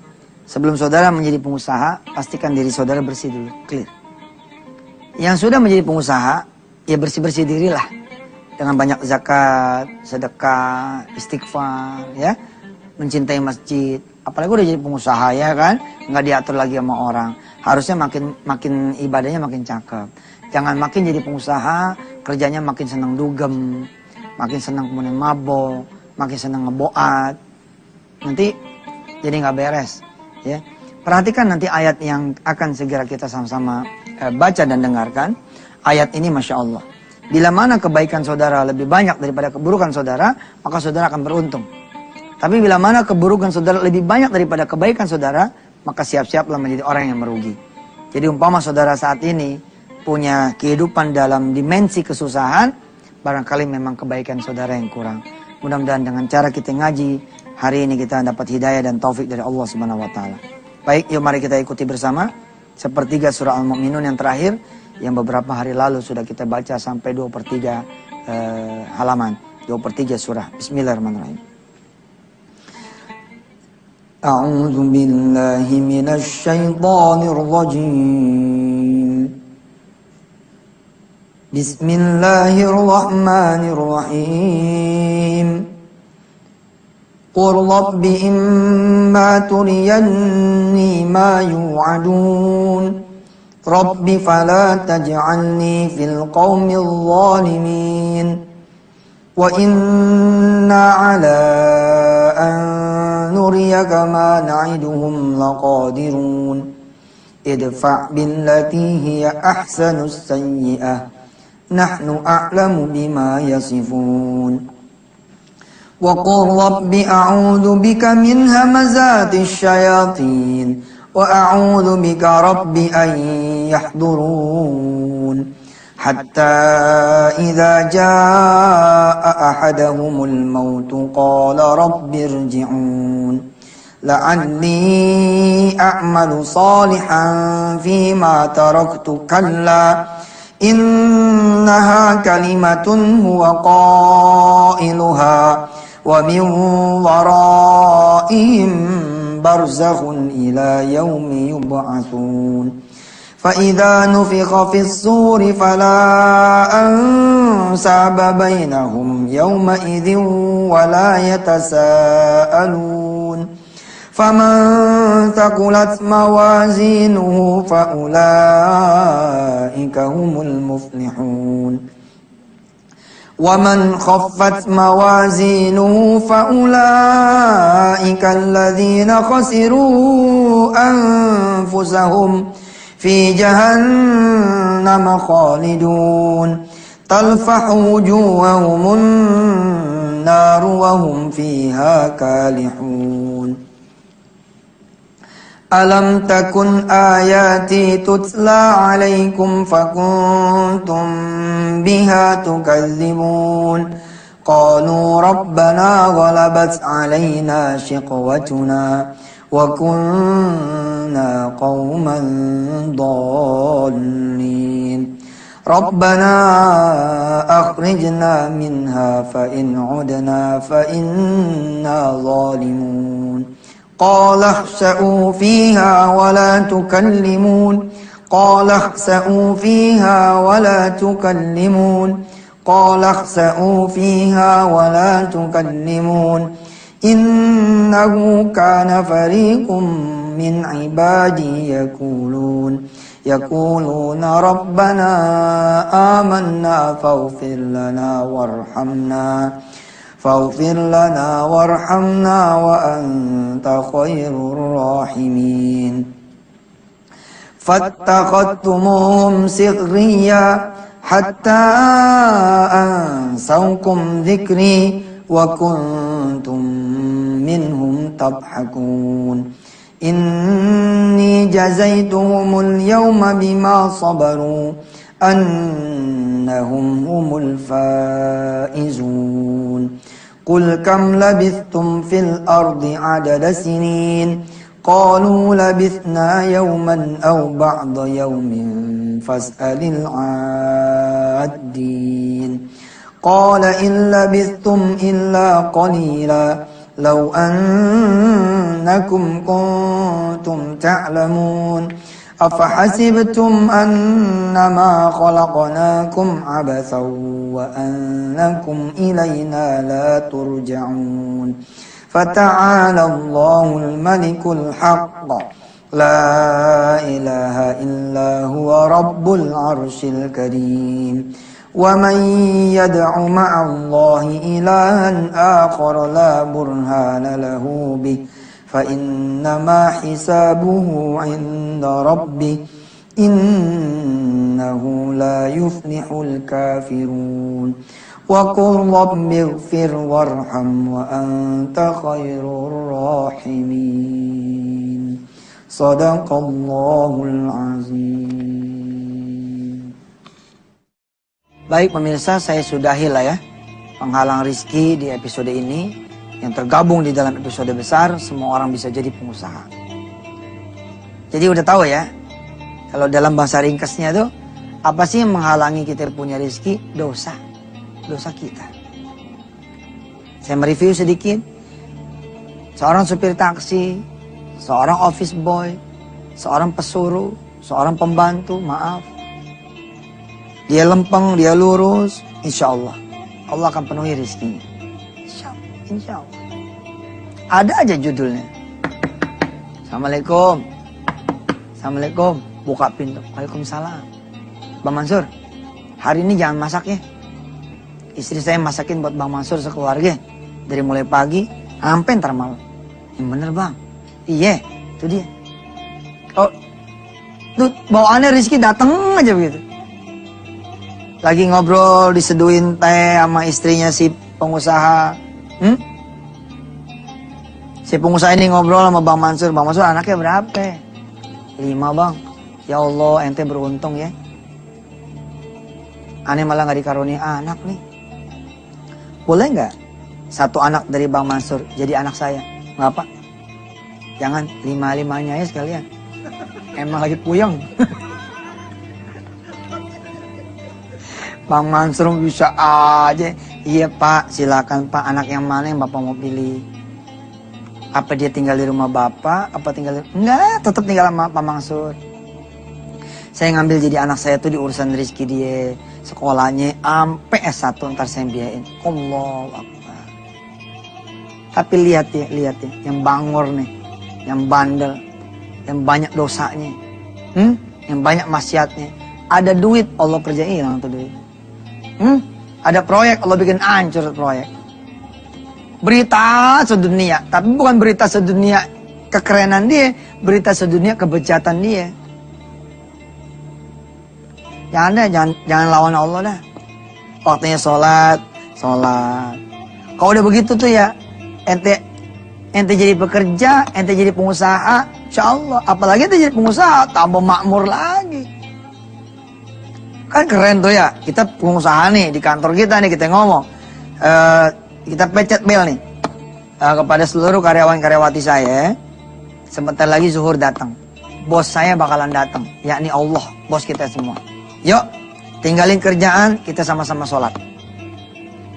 sebelum saudara menjadi pengusaha, pastikan diri saudara bersih dulu, clear. Yang sudah menjadi pengusaha, ya bersih-bersih dirilah dengan banyak zakat, sedekah, istighfar, ya. Mencintai masjid, apalagi udah jadi pengusaha ya kan, nggak diatur lagi sama orang, harusnya makin ibadahnya makin cakep. Jangan makin jadi pengusaha, kerjanya makin senang dugem, makin senang kemudian mabok, makin senang ngeboat, nanti jadi nggak beres. Ya, perhatikan nanti ayat yang akan segera kita sama-sama baca dan dengarkan. Ayat ini masya Allah. Bila mana kebaikan saudara lebih banyak daripada keburukan saudara, maka saudara akan beruntung. Tapi bila mana keburukan saudara lebih banyak daripada kebaikan saudara, maka siap-siaplah menjadi orang yang merugi. Jadi umpama saudara saat ini punya kehidupan dalam dimensi kesusahan, barangkali memang kebaikan saudara yang kurang. Mudah-mudahan dengan cara kita ngaji, hari ini kita dapat hidayah dan taufik dari Allah Subhanahu wa taala. Baik, yuk mari kita ikuti bersama sepertiga surah Al-Mu'minun yang terakhir, yang beberapa hari lalu sudah kita baca sampai 2/3 halaman, 2/3 surah. Bismillahirrahmanirrahim. A'udzu billahi minasy syaithanir rajim. Bismillahirrahmanirrahim. Qul rabbi imma turiyanni ma yu'adun. Rabbi fala taj'alni fil qaumil zalimin. Wa inna ala an nuriyaka ma na'iduhum laqadirun. Idfa' billati hiya ahsanus sayyi'ah. Nahnu a'lamu bima yasifun. Wa qul rabbi a'udzu bika min hamazatis syayatin wa a'udzu bika rabbi an yahdurun. Hatta idza jaa ahadahumul maut qala rabbi irji'un la'alli a'malu salihan fima taraktu kalla innaha kalimatun huwa qailuha wa min waraihim barzakhun ila yaumi yub'atsun فإذا نفخ في الصور فلا أنساب بينهم يومئذ ولا يتساءلون فمن ثقلت موازينه فأولئك هم المفلحون ومن خفت موازينه فأولئك الذين خسروا أنفسهم في جهنم خالدون تلفح وجوههم النار وهم فيها كالحون ألم تكن آياتي تتلى عليكم فكنتم بها تكذبون قالوا ربنا غلبت علينا شقوتنا وكنا قوما ضالين ربنا أخرجنا منها فإن عدنا فإنا ظالمون قال اخسئوا فيها ولا تكلمون قال اخسئوا فيها ولا تكلمون قال اخسئوا فيها ولا تكلمون إنه كان فريق من عبادي يقولون ربنا آمنا فاغفر لنا وارحمنا وأنت خير الراحمين فاتخذتموهم سخريا حتى أنسوكم ذكري وكنتم منهم تضحكون إني جزيتهم اليوم بما صبروا أنهم هم الفائزون قل كم لبثتم في الأرض عدد سنين قالوا لبثنا يوما أو بعض يوم فاسأل العادين قال إن لبثتم إلا قليلا لو أنكم كنتم تعلمون أفحسبتم أنما خلقناكم عبثا وأنكم إلينا لا ترجعون فتعالى الله الملك الحق لا إله إلا هو رب العرش الكريم ومن يدع مع الله إلها آخر لا برهان له به فإنما حسابه عند ربه إنه لا يفلح الكافرون وقل رب اغفر وارحم وأنت خير الراحمين صدق الله العظيم. Baik pemirsa, saya sudahi lah ya penghalang rizki di episode ini yang tergabung di dalam episode besar semua orang bisa jadi pengusaha. Jadi udah tahu ya, kalau dalam bahasa ringkasnya tuh apa sih yang menghalangi kita punya rizki? Dosa kita. Saya mereview sedikit. Seorang supir taksi, seorang office boy, seorang pesuruh, seorang pembantu, maaf. Dia lempeng, dia lurus, insya Allah akan penuhi rizkinya. Insya Allah. Ada aja judulnya. Assalamualaikum. Buka pintu. Waalaikumsalam. Bang Mansur, hari ini jangan masak ya. Istri saya masakin buat Bang Mansur sekeluarga. Dari mulai pagi sampai ntar malam. Yang bener bang. Iya, itu dia. Oh, tuh bawaannya rizki dateng aja begitu. Lagi ngobrol diseduhin teh sama istrinya si pengusaha. Si pengusaha ini ngobrol sama Bang Mansur. Bang Mansur anaknya berapa? 5 bang. Ya Allah ente beruntung ya. Aneh malah gak dikaruniai anak nih. Boleh gak satu anak dari Bang Mansur jadi anak saya? Ngapa? Jangan 5-5-nya ya sekalian. Emang lagi puyeng. Bang Mansur bisa aja. Iya Pak, silakan Pak. Anak yang mana yang Bapak mau pilih? Apa dia tinggal di rumah Bapak? Apa tinggal di... Enggak, tetap tinggal sama Pak Mansur. Saya ngambil jadi anak saya tuh di urusan rezeki dia. Sekolahnya sampai S1 ntar saya biayain. Allahu Akbar. Tapi lihat ya, yang bangor nih, yang bandel, yang banyak dosanya, yang banyak maksiatnya. Ada duit, Allah kerjain hilang tuh duit. Ada proyek, Allah bikin hancur proyek. Berita sedunia, tapi bukan berita sedunia kekerenan dia, berita sedunia kebejatan dia. Jangan lawan Allah dah. Waktunya sholat. Kalau udah begitu tuh ya, ente jadi pekerja, ente jadi pengusaha, insya Allah. Apalagi ente jadi pengusaha, tambah makmur lagi. Kan keren tuh ya, kita pengusaha nih, di kantor kita nih, kita ngomong. Kita pencet bel nih. Kepada seluruh karyawan-karyawati saya, sebentar lagi zuhur datang. Bos saya bakalan datang, yakni Allah, bos kita semua. Yuk, tinggalin kerjaan, kita sama-sama sholat.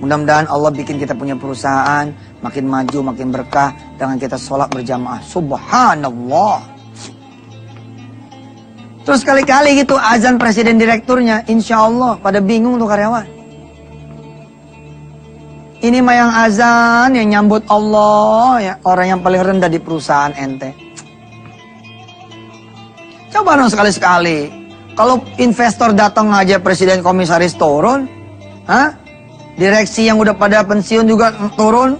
Mudah-mudahan Allah bikin kita punya perusahaan, makin maju, makin berkah, dengan kita sholat berjamaah. Subhanallah. Terus kali-kali gitu azan presiden direkturnya, insya Allah pada bingung tuh karyawan. Ini mah yang azan, yang nyambut Allah, ya orang yang paling rendah di perusahaan ente. Coba dong sekali-sekali. Kalau investor datang aja presiden komisaris turun, direksi yang udah pada pensiun juga turun.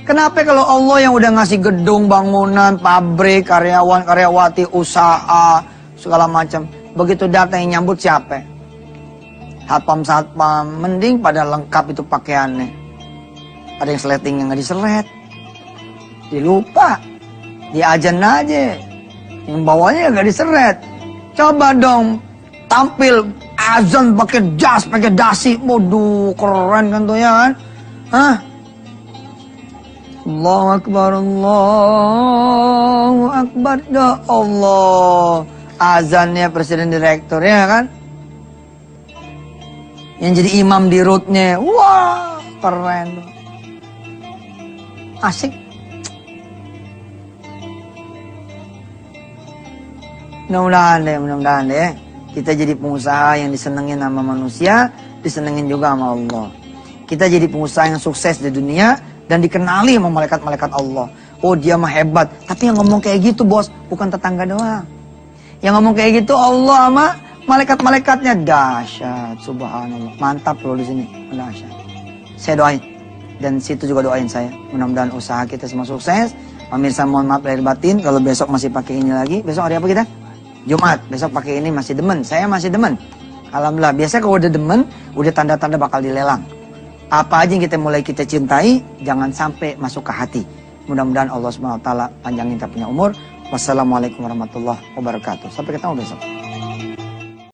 Kenapa kalau Allah yang udah ngasih gedung, bangunan, pabrik, karyawan, karyawati, usaha, segala macam, begitu datang yang nyambut siapa? Satpam, mending pada lengkap itu pakaiannya. Ada yang sletingnya nggak diseret, dilupa, diajan aja, yang bawahnya nggak diseret. Coba dong tampil azan pakai jas, pakai dasi, waduh keren kan tuh ya kan? Allahu Akbar, Allahu Akbar, ya Allah. Azannya presiden direktur ya kan? Yang jadi imam di rootnya, wah keren, asik. Mudah-mudahan deh, kita jadi pengusaha yang disenengin sama manusia, disenengin juga sama Allah. Kita jadi pengusaha yang sukses di dunia dan dikenali sama malaikat-malaikat Allah. Oh dia mah hebat, tapi yang ngomong kayak gitu bos, bukan tetangga doang. Yang ngomong kayak gitu Allah sama malaikat-malaikatnya, dahsyat, subhanallah. Mantap loh di sini, dahsyat. Saya doain, dan situ juga doain saya. Mudah-mudahan usaha kita semua sukses. Pemirsa mohon maaf lahir batin, kalau besok masih pakai ini lagi. Besok hari apa kita? Jumat. Besok pakai ini masih demen, saya masih demen. Alhamdulillah, biasanya kalau udah demen, udah tanda-tanda bakal dilelang. Apa aja yang kita cintai, jangan sampai masuk ke hati. Mudah-mudahan Allah SWT panjangin kita punya umur. Wassalamualaikum warahmatullahi wabarakatuh. Sampai ketemu besok.